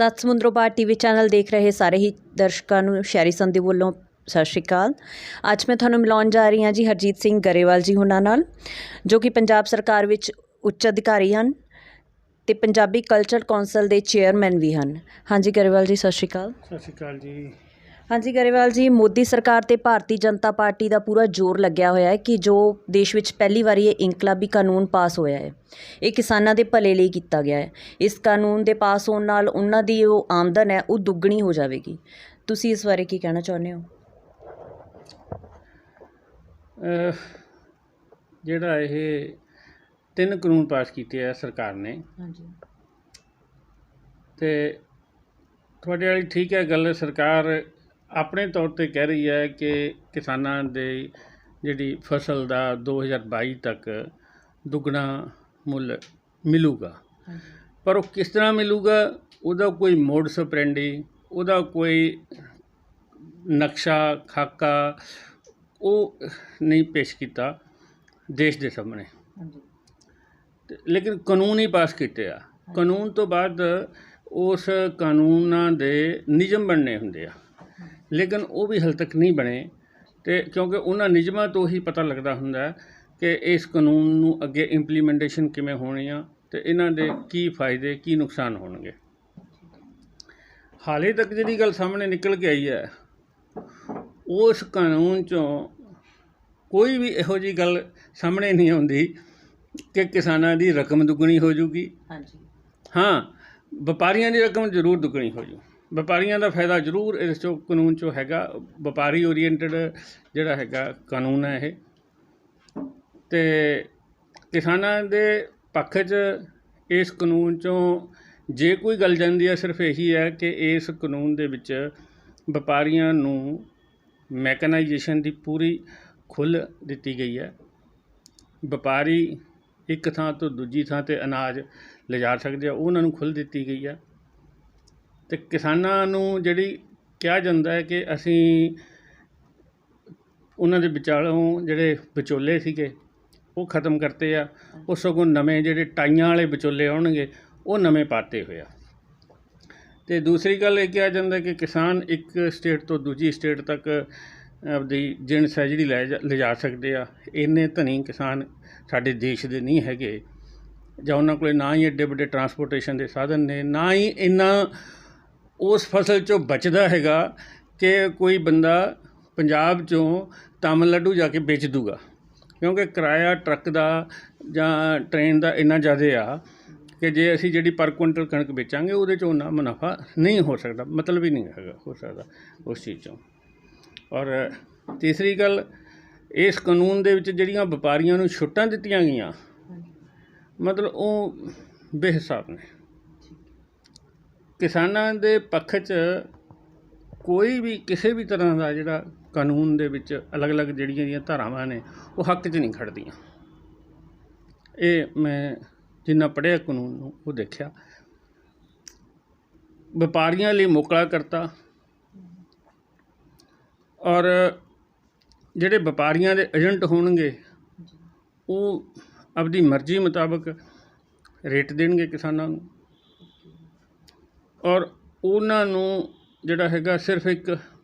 ਸੱਤ ਸਮੁੰਦਰੋਂ ਪਾਰ TV channel ਦੇਖ ਰਹੇ ਸਾਰੇ ਹੀ ਦਰਸ਼ਕਾਂ ਨੂੰ ਸ਼ਹਿਰੀ ਸੰਧੂ ਵੱਲੋਂ ਸਤਿ ਸ਼੍ਰੀ ਅਕਾਲ। ਅੱਜ ਮੈਂ ਤੁਹਾਨੂੰ ਮਿਲਾਉਣ ਜਾ ਰਹੀ ਹਾਂ ਜੀ ਹਰਜੀਤ ਸਿੰਘ ਗਰੇਵਾਲ ਜੀ ਹੁਣਾਂ ਨਾਲ, ਜੋ ਕਿ ਪੰਜਾਬ ਸਰਕਾਰ ਵਿੱਚ ਉੱਚ ਅਧਿਕਾਰੀ ਹਨ ਤੇ ਪੰਜਾਬੀ ਕਲਚਰ ਕੌਂਸਲ ਦੇ ਚੇਅਰਮੈਨ ਵੀ ਹਨ। ਹਾਂਜੀ ਗਰੇਵਾਲ ਜੀ, ਸਤਿ ਸ਼੍ਰੀ ਅਕਾਲ। ਸਤਿ ਸ਼੍ਰੀ ਅਕਾਲ ਜੀ। ਹਾਂਜੀ ਗਰੇਵਾਲ ਜੀ, ਮੋਦੀ ਸਰਕਾਰ ਤੇ ਭਾਰਤੀ ਜਨਤਾ ਪਾਰਟੀ ਦਾ ਪੂਰਾ ਜ਼ੋਰ ਲੱਗਿਆ ਹੋਇਆ ਹੈ ਕਿ ਜੋ ਦੇਸ਼ ਵਿੱਚ ਪਹਿਲੀ ਵਾਰੀ ਇਹ ਇਨਕਲਾਬੀ ਕਾਨੂੰਨ ਪਾਸ ਹੋਇਆ ਹੈ, ਇਹ ਕਿਸਾਨਾਂ ਦੇ ਭਲੇ ਲਈ ਕੀਤਾ ਗਿਆ ਹੈ। ਇਸ ਕਾਨੂੰਨ ਦੇ ਪਾਸ ਹੋਣ ਨਾਲ ਉਹਨਾਂ ਦੀ ਉਹ ਆਮਦਨ ਹੈ ਉਹ ਦੁੱਗਣੀ ਹੋ ਜਾਵੇਗੀ। ਤੁਸੀਂ ਇਸ ਬਾਰੇ ਕੀ ਕਹਿਣਾ ਚਾਹੁੰਦੇ ਹੋ? ਜਿਹੜਾ ਇਹ 3 ਕਾਨੂੰਨ ਪਾਸ ਕੀਤੇ ਆ ਸਰਕਾਰ ਨੇ, ਹਾਂਜੀ, ਤੇ ਤੁਹਾਡੇ ਵਾਲੀ ਠੀਕ ਹੈ ਗੱਲ। ਸਰਕਾਰ ਆਪਣੇ ਤੌਰ ਤੇ ਕਹਿ ਰਹੀ ਹੈ ਕਿ ਕਿਸਾਨਾਂ ਦੇ ਜਿਹੜੀ ਫਸਲ ਦਾ 2022 ਤੱਕ ਦੁੱਗਣਾ ਮੁੱਲ ਮਿਲੂਗਾ, ਪਰ ਉਹ ਕਿਸ ਤਰ੍ਹਾਂ ਮਿਲੂਗਾ ਉਹਦਾ ਕੋਈ ਮੋਡਸ ਆਪਰੈਂਡੀ, ਉਹਦਾ ਕੋਈ ਨਕਸ਼ਾ ਖਾਕਾ ਉਹ ਨਹੀਂ ਪੇਸ਼ ਕੀਤਾ ਦੇਸ਼ ਦੇ ਸਾਹਮਣੇ। ਲੇਕਿਨ ਕਾਨੂੰਨ ਹੀ ਪਾਸ ਕੀਤੇ ਆ। ਕਾਨੂੰਨ ਤੋਂ ਬਾਅਦ ਉਸ ਕਾਨੂੰਨਾਂ ਦੇ ਨਿਯਮ ਬਣਨੇ ਹੁੰਦੇ ਆ, ਲੇਕਿਨ ਉਹ ਵੀ ਹਾਲੇ ਤੱਕ ਨਹੀਂ ਬਣੇ। ਅਤੇ ਕਿਉਂਕਿ ਉਹਨਾਂ ਨਿਯਮਾਂ ਤੋਂ ਹੀ ਪਤਾ ਲੱਗਦਾ ਹੁੰਦਾ ਕਿ ਇਸ ਕਾਨੂੰਨ ਨੂੰ ਅੱਗੇ ਇੰਪਲੀਮੈਂਟੇਸ਼ਨ ਕਿਵੇਂ ਹੋਣੀ ਆ ਅਤੇ ਇਹਨਾਂ ਦੇ ਕੀ ਫਾਇਦੇ ਕੀ ਨੁਕਸਾਨ ਹੋਣਗੇ। ਹਾਲੇ ਤੱਕ ਜਿਹੜੀ ਗੱਲ ਸਾਹਮਣੇ ਨਿਕਲ ਕੇ ਆਈ ਹੈ, ਉਸ ਕਾਨੂੰਨ 'ਚੋਂ ਕੋਈ ਵੀ ਇਹੋ ਜਿਹੀ ਗੱਲ ਸਾਹਮਣੇ ਨਹੀਂ ਆਉਂਦੀ ਕਿ ਕਿਸਾਨਾਂ ਦੀ ਰਕਮ ਦੁੱਗਣੀ ਹੋ ਜੂਗੀ। ਹਾਂ, ਵਪਾਰੀਆਂ ਦੀ ਰਕਮ ਜ਼ਰੂਰ ਦੁੱਗਣੀ ਹੋ ਜੂ। ਵਪਾਰੀਆਂ ਦਾ ਫਾਇਦਾ ਜ਼ਰੂਰ ਇਸ 'ਚੋਂ ਕਾਨੂੰਨ 'ਚੋਂ ਹੈਗਾ। ਵਪਾਰੀ ਓਰੀਐਂਟਡ ਜਿਹੜਾ ਹੈਗਾ ਕਾਨੂੰਨ ਹੈ ਇਹ। ਅਤੇ ਕਿਸਾਨਾਂ ਦੇ ਪੱਖ 'ਚ ਇਸ ਕਾਨੂੰਨ 'ਚੋਂ ਜੇ ਕੋਈ ਗੱਲ ਜਾਂਦੀ ਹੈ, ਸਿਰਫ ਇਹੀ ਹੈ ਕਿ ਇਸ ਕਾਨੂੰਨ ਦੇ ਵਿੱਚ ਵਪਾਰੀਆਂ ਨੂੰ ਮੈਕਨਾਈਜੇਸ਼ਨ ਦੀ ਪੂਰੀ ਖੁੱਲ੍ਹ ਦਿੱਤੀ ਗਈ ਹੈ। ਵਪਾਰੀ ਇੱਕ ਥਾਂ ਤੋਂ ਦੂਜੀ ਥਾਂ 'ਤੇ ਅਨਾਜ ਲਿਜਾ ਸਕਦੇ ਆ, ਉਹਨਾਂ ਨੂੰ ਖੁੱਲ੍ਹ ਦਿੱਤੀ ਗਈ ਆ। ਅਤੇ ਕਿਸਾਨਾਂ ਨੂੰ ਜਿਹੜੀ ਕਿਹਾ ਜਾਂਦਾ ਹੈ ਕਿ ਅਸੀਂ ਉਹਨਾਂ ਦੇ ਵਿਚਾਲੋਂ ਜਿਹੜੇ ਵਿਚੋਲੇ ਸੀਗੇ ਉਹ ਖ਼ਤਮ ਕਰਤੇ ਆ, ਉਹ ਸਗੋਂ ਨਵੇਂ ਜਿਹੜੇ ਟਾਈਆਂ ਵਾਲੇ ਵਿਚੋਲੇ ਆਉਣਗੇ ਉਹ ਨਵੇਂ ਪਾਤੇ ਹੋਏ ਆ। ਅਤੇ ਦੂਸਰੀ ਗੱਲ ਇਹ ਕਿਹਾ ਜਾਂਦਾ ਕਿ ਕਿਸਾਨ ਇੱਕ ਸਟੇਟ ਤੋਂ ਦੂਜੀ ਸਟੇਟ ਤੱਕ ਆਪਦੀ ਜਿਣਸ ਹੈ ਜਿਹੜੀ ਲਿਜਾ ਸਕਦੇ ਆ। ਇੰਨੇ ਧਨੀ ਕਿਸਾਨ ਸਾਡੇ ਦੇਸ਼ ਦੇ ਨਹੀਂ ਹੈਗੇ, ਜਾਂ ਉਹਨਾਂ ਕੋਲ ਨਾ ਹੀ ਐਡੇ ਵੱਡੇ ਟਰਾਂਸਪੋਰਟੇਸ਼ਨ ਦੇ ਸਾਧਨ ਨੇ, ਨਾ ਹੀ ਇੰਨਾ ਉਸ ਫਸਲ 'ਚੋਂ ਬਚਦਾ ਹੈਗਾ ਕਿ ਕੋਈ ਬੰਦਾ ਪੰਜਾਬ 'ਚੋਂ ਤਾਮਿਲਨਾਡੂ ਜਾ ਕੇ ਵੇਚ ਦੂਗਾ। ਕਿਉਂਕਿ ਕਿਰਾਇਆ ਟਰੱਕ ਦਾ ਜਾਂ ਟ੍ਰੇਨ ਦਾ ਇੰਨਾ ਜ਼ਿਆਦਾ ਆ ਕਿ ਜੇ ਅਸੀਂ ਜਿਹੜੀ ਪਰ ਕੁਇੰਟਲ ਕਣਕ ਵੇਚਾਂਗੇ ਉਹਦੇ 'ਚੋਂ ਉਨਾ ਮੁਨਾਫਾ ਨਹੀਂ ਹੋ ਸਕਦਾ, ਮਤਲਬ ਹੀ ਨਹੀਂ ਹੈਗਾ ਹੋ ਸਕਦਾ ਉਸ ਚੀਜ਼ 'ਚੋਂ। ਔਰ ਤੀਸਰੀ ਗੱਲ, ਇਸ ਕਾਨੂੰਨ ਦੇ ਵਿੱਚ ਜਿਹੜੀਆਂ ਵਪਾਰੀਆਂ ਨੂੰ ਛੁੱਟਾਂ ਦਿੱਤੀਆਂ ਗਈਆਂ, ਮਤਲਬ ਉਹ ਬੇਹਿਸਾਬ ਨੇ। ਕਿਸਾਨਾਂ ਦੇ ਪੱਖ 'ਚ ਕੋਈ ਵੀ ਕਿਸੇ ਵੀ ਤਰ੍ਹਾਂ ਦਾ ਜਿਹੜਾ ਕਾਨੂੰਨ ਦੇ ਵਿੱਚ ਅਲੱਗ-ਅਲੱਗ ਜਿਹੜੀਆਂ ਧਾਰਾਵਾਂ ਨੇ ਉਹ ਹੱਕ 'ਚ ਨਹੀਂ ਖੜ੍ਹਦੀਆਂ। ਇਹ ਮੈਂ ਜਿੰਨਾ ਪੜ੍ਹਿਆ ਕਾਨੂੰਨ ਨੂੰ ਉਹ ਦੇਖਿਆ। ਵਪਾਰੀਆਂ ਲਈ ਮੋਕਲਾ ਕਰਤਾ, ਔਰ ਜਿਹੜੇ ਵਪਾਰੀਆਂ ਦੇ ਏਜੰਟ ਹੋਣਗੇ ਉਹ ਆਪਣੀ ਮਰਜ਼ੀ ਮੁਤਾਬਕ ਰੇਟ ਦੇਣਗੇ ਕਿਸਾਨਾਂ ਨੂੰ, ਔਰ ਉਹਨਾਂ ਨੂੰ ਜਿਹੜਾ ਹੈਗਾ ਸਿਰਫ ਇੱਕ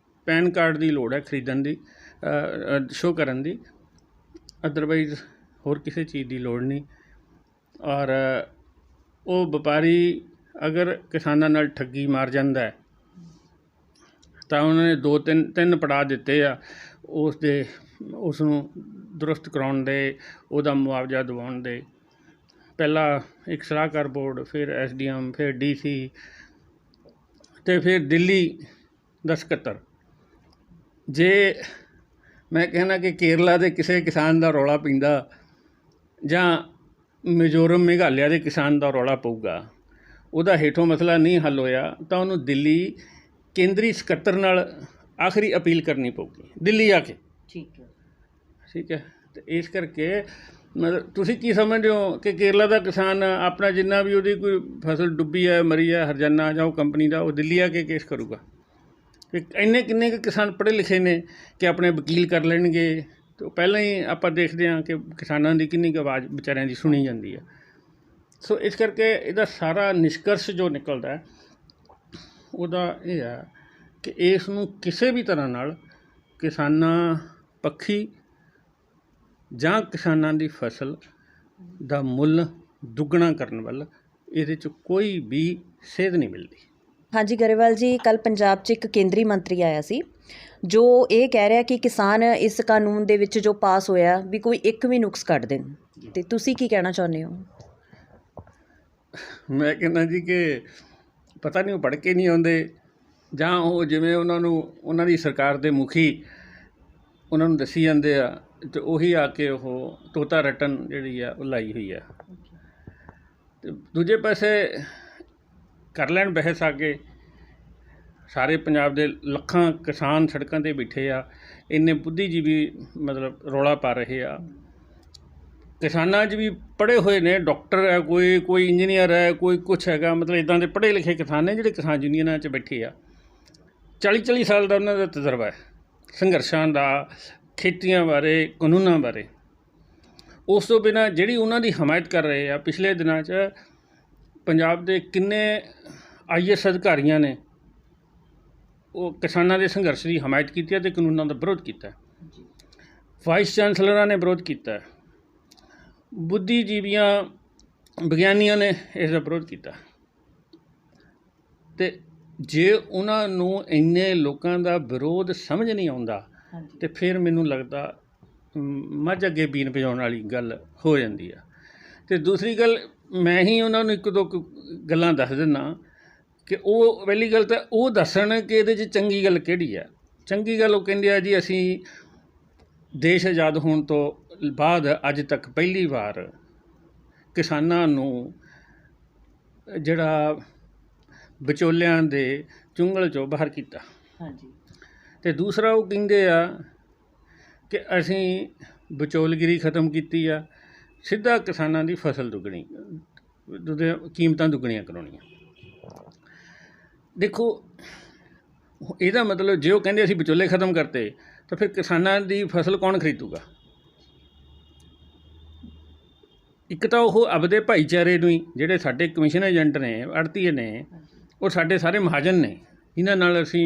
ਪੈਨ ਕਾਰਡ ਦੀ ਲੋੜ ਹੈ ਖਰੀਦਣ ਦੀ, ਸ਼ੋਅ ਕਰਨ ਦੀ, ਅਦਰਵਾਈਜ਼ ਹੋਰ ਕਿਸੇ ਚੀਜ਼ ਦੀ ਲੋੜ ਨਹੀਂ। ਔਰ ਉਹ ਵਪਾਰੀ ਅਗਰ ਕਿਸਾਨਾਂ ਨਾਲ ਠੱਗੀ ਮਾਰ ਜਾਂਦਾ ਹੈ ਤਾਂ ਉਹਨਾਂ ਨੇ 2-3 ਪੜਾਅ ਦਿੱਤੇ ਆ ਉਸ ਨੂੰ ਦਰੁਸਤ ਕਰਾਉਣ ਦੇ, ਉਹਦਾ ਮੁਆਵਜ਼ਾ ਦਿਵਾਉਣ ਦੇ। ਪਹਿਲਾਂ ਇੱਕ ਸਲਾਹਕਾਰ ਬੋਰਡ, ਫਿਰ SDM, ਫਿਰ DC, ਅਤੇ ਫਿਰ ਦਿੱਲੀ ਦਾ ਸਕੱਤਰ। ਜੇ ਮੈਂ ਕਹਿਣਾ ਕਿ ਕੇਰਲਾ ਦੇ ਕਿਸੇ ਕਿਸਾਨ ਦਾ ਰੌਲਾ ਪੈਂਦਾ ਜਾਂ ਮਿਜ਼ੋਰਮ ਮੇਘਾਲਿਆ ਦੇ ਕਿਸਾਨ ਦਾ ਰੌਲਾ ਪਊਗਾ, ਉਹਦਾ ਹੇਠੋਂ ਮਸਲਾ ਨਹੀਂ ਹੱਲ ਹੋਇਆ ਤਾਂ ਉਹਨੂੰ ਦਿੱਲੀ ਕੇਂਦਰੀ ਸਕੱਤਰ ਨਾਲ ਆਖਰੀ ਅਪੀਲ ਕਰਨੀ ਪਊਗੀ, ਦਿੱਲੀ ਆ ਕੇ। ਠੀਕ ਹੈ। ਅਤੇ ਇਸ ਕਰਕੇ ਮਤਲਬ ਤੁਸੀਂ ਕੀ ਸਮਝਦੇ ਹੋ ਕਿ ਕੇਰਲਾ ਦਾ ਕਿਸਾਨ ਆਪਣਾ ਜਿੰਨਾ ਵੀ ਉਹਦੀ ਕੋਈ ਫਸਲ ਡੁੱਬੀ ਹੈ, ਮਰੀ ਹੈ, ਹਰਜਾਨਾ ਜਾਂ ਉਹ ਕੰਪਨੀ ਦਾ, ਉਹ ਦਿੱਲੀ ਆ ਕੇ ਕੇਸ ਕਰੂਗਾ? ਕਿ ਇੰਨੇ ਕਿੰਨੇ ਕੁ ਕਿਸਾਨ ਪੜ੍ਹੇ ਲਿਖੇ ਨੇ ਕਿ ਆਪਣੇ ਵਕੀਲ ਕਰ ਲੈਣਗੇ। ਅਤੇ ਪਹਿਲਾਂ ਹੀ ਆਪਾਂ ਦੇਖਦੇ ਹਾਂ ਕਿ ਕਿਸਾਨਾਂ ਦੀ ਕਿੰਨੀ ਕੁ ਆਵਾਜ਼ ਵਿਚਾਰਿਆਂ ਦੀ ਸੁਣੀ ਜਾਂਦੀ ਹੈ। ਸੋ ਇਸ ਕਰਕੇ ਇਹਦਾ ਸਾਰਾ ਨਿਸ਼ਕਰਸ਼ ਜੋ ਨਿਕਲਦਾ ਉਹਦਾ ਇਹ ਆ ਕਿ ਇਸ ਨੂੰ ਕਿਸੇ ਵੀ ਤਰ੍ਹਾਂ ਨਾਲ ਕਿਸਾਨਾਂ ਪੱਖੀ ਜਾਂ ਕਿਸਾਨਾਂ ਦੀ ਫਸਲ ਦਾ ਮੁੱਲ ਦੁੱਗਣਾ ਕਰਨ ਵੱਲ ਇਹਦੇ 'ਚ ਕੋਈ ਵੀ ਸੇਧ ਨਹੀਂ ਮਿਲਦੀ। ਹਾਂਜੀ ਗਰੇਵਾਲ ਜੀ, ਕੱਲ੍ਹ ਪੰਜਾਬ 'ਚ ਇੱਕ ਕੇਂਦਰੀ ਮੰਤਰੀ ਆਇਆ ਸੀ ਜੋ ਇਹ ਕਹਿ ਰਿਹਾ ਕਿ ਕਿਸਾਨ ਇਸ ਕਾਨੂੰਨ ਦੇ ਵਿੱਚ ਜੋ ਪਾਸ ਹੋਇਆ ਵੀ ਕੋਈ ਇੱਕ ਵੀ ਨੁਕਸ ਕੱਢ ਦੇਣ, ਅਤੇ ਤੁਸੀਂ ਕੀ ਕਹਿਣਾ ਚਾਹੁੰਦੇ ਹੋ? ਮੈਂ ਕਹਿੰਦਾ ਜੀ ਕਿ ਪਤਾ ਨਹੀਂ ਉਹ ਪੜ੍ਹ ਕੇ ਨਹੀਂ ਆਉਂਦੇ ਜਾਂ ਉਹ ਜਿਵੇਂ ਉਹਨਾਂ ਦੀ ਸਰਕਾਰ ਦੇ ਮੁਖੀ ਉਹਨਾਂ ਨੂੰ ਦੱਸੀ ਜਾਂਦੇ ਆ ਅਤੇ ਉਹੀ ਆ ਕੇ ਉਹ ਤੋਤਾ ਰਟਨ ਜਿਹੜੀ ਆ ਉਹ ਲਾਈ ਹੋਈ ਆ। ਅਤੇ ਦੂਜੇ ਪਾਸੇ ਕਰ ਲੈਣ ਬਹਿਸ ਆ ਕੇ, ਸਾਰੇ ਪੰਜਾਬ ਦੇ ਲੱਖਾਂ ਕਿਸਾਨ ਸੜਕਾਂ 'ਤੇ ਬੈਠੇ ਆ, ਇੰਨੇ ਬੁੱਧੀਜੀਵੀ ਮਤਲਬ ਰੌਲਾ ਪਾ ਰਹੇ ਆ। ਕਿਸਾਨਾਂ 'ਚ ਵੀ ਪੜ੍ਹੇ ਹੋਏ ਨੇ, ਡਾਕਟਰ ਹੈ, ਕੋਈ ਇੰਜੀਨੀਅਰ ਹੈ, ਕੋਈ ਕੁਛ ਹੈਗਾ, ਮਤਲਬ ਇੱਦਾਂ ਦੇ ਪੜ੍ਹੇ ਲਿਖੇ ਕਿਸਾਨ ਨੇ ਜਿਹੜੇ ਕਿਸਾਨ ਯੂਨੀਅਨਾਂ 'ਚ ਬੈਠੇ ਆ। 40 ਸਾਲ ਦਾ ਉਹਨਾਂ ਦਾ ਤਜਰਬਾ ਹੈ ਸੰਘਰਸ਼ਾਂ ਦਾ, ਖੇਤੀਆਂ ਬਾਰੇ, ਕਾਨੂੰਨਾਂ ਬਾਰੇ। ਉਸ ਤੋਂ ਬਿਨਾਂ ਜਿਹੜੀ ਉਹਨਾਂ ਦੀ ਹਮਾਇਤ ਕਰ ਰਹੇ ਆ, ਪਿਛਲੇ ਦਿਨਾਂ 'ਚ ਪੰਜਾਬ ਦੇ ਕਿੰਨੇ IAS ਅਧਿਕਾਰੀਆਂ ਨੇ ਉਹ ਕਿਸਾਨਾਂ ਦੇ ਸੰਘਰਸ਼ ਦੀ ਹਮਾਇਤ ਕੀਤੀ ਹੈ ਅਤੇ ਕਾਨੂੰਨਾਂ ਦਾ ਵਿਰੋਧ ਕੀਤਾ। ਵਾਈਸ ਚਾਂਸਲਰਾਂ ਨੇ ਵਿਰੋਧ ਕੀਤਾ, ਬੁੱਧੀਜੀਵੀਆਂ ਵਿਗਿਆਨੀਆਂ ਨੇ ਇਸ ਦਾ ਵਿਰੋਧ ਕੀਤਾ। ਅਤੇ ਜੇ ਉਹਨਾਂ ਨੂੰ ਇੰਨੇ ਲੋਕਾਂ ਦਾ ਵਿਰੋਧ ਸਮਝ ਨਹੀਂ ਆਉਂਦਾ ਅਤੇ ਫਿਰ ਮੈਨੂੰ ਲੱਗਦਾ ਮੱਝ ਅੱਗੇ ਬੀਨ ਵਜਾਉਣ ਵਾਲੀ ਗੱਲ ਹੋ ਜਾਂਦੀ ਆ। ਅਤੇ ਦੂਸਰੀ ਗੱਲ, ਮੈਂ ਹੀ ਉਹਨਾਂ ਨੂੰ ਇੱਕ ਦੋ ਗੱਲਾਂ ਦੱਸ ਦਿੰਦਾ ਕਿ ਉਹ ਪਹਿਲੀ ਗੱਲ ਤਾਂ ਉਹ ਦੱਸਣ ਕਿ ਇਹਦੇ 'ਚ ਚੰਗੀ ਗੱਲ ਕਿਹੜੀ ਆ। ਚੰਗੀ ਗੱਲ ਉਹ ਕਹਿੰਦੇ ਆ ਜੀ ਅਸੀਂ ਦੇਸ਼ ਆਜ਼ਾਦ ਹੋਣ ਤੋਂ ਬਾਅਦ ਅੱਜ ਤੱਕ ਪਹਿਲੀ ਵਾਰ ਕਿਸਾਨਾਂ ਨੂੰ ਜਿਹੜਾ ਵਿਚੋਲਿਆਂ ਦੇ ਚੁੰਗਲ 'ਚੋਂ ਬਾਹਰ ਕੀਤਾ। ਹਾਂਜੀ। ਅਤੇ ਦੂਸਰਾ ਉਹ ਕਹਿੰਦੇ ਆ ਕਿ ਅਸੀਂ ਵਿਚੋਲਗਿਰੀ ਖ਼ਤਮ ਕੀਤੀ ਆ, ਸਿੱਧਾ ਕਿਸਾਨਾਂ ਦੀ ਫਸਲ ਦੁੱਗਣੀ, ਕੀਮਤਾਂ ਦੁੱਗਣੀਆਂ ਕਰਾਉਣੀਆਂ। ਦੇਖੋ ਇਹਦਾ ਮਤਲਬ ਜੇ ਉਹ ਕਹਿੰਦੇ ਅਸੀਂ ਵਿਚੋਲੇ ਖ਼ਤਮ ਕਰਤੇ ਤਾਂ ਫਿਰ ਕਿਸਾਨਾਂ ਦੀ ਫਸਲ ਕੌਣ ਖਰੀਦੂਗਾ? ਇੱਕ ਤਾਂ ਉਹ ਆਪਦੇ ਭਾਈਚਾਰੇ ਨੂੰ ਹੀ, ਜਿਹੜੇ ਸਾਡੇ ਕਮਿਸ਼ਨ ਏਜੰਟ ਨੇ, ਆੜ੍ਹਤੀਏ ਨੇ, ਉਹ ਸਾਡੇ ਸਾਰੇ ਮਹਾਜਨ ਨੇ, ਇਹਨਾਂ ਨਾਲ ਅਸੀਂ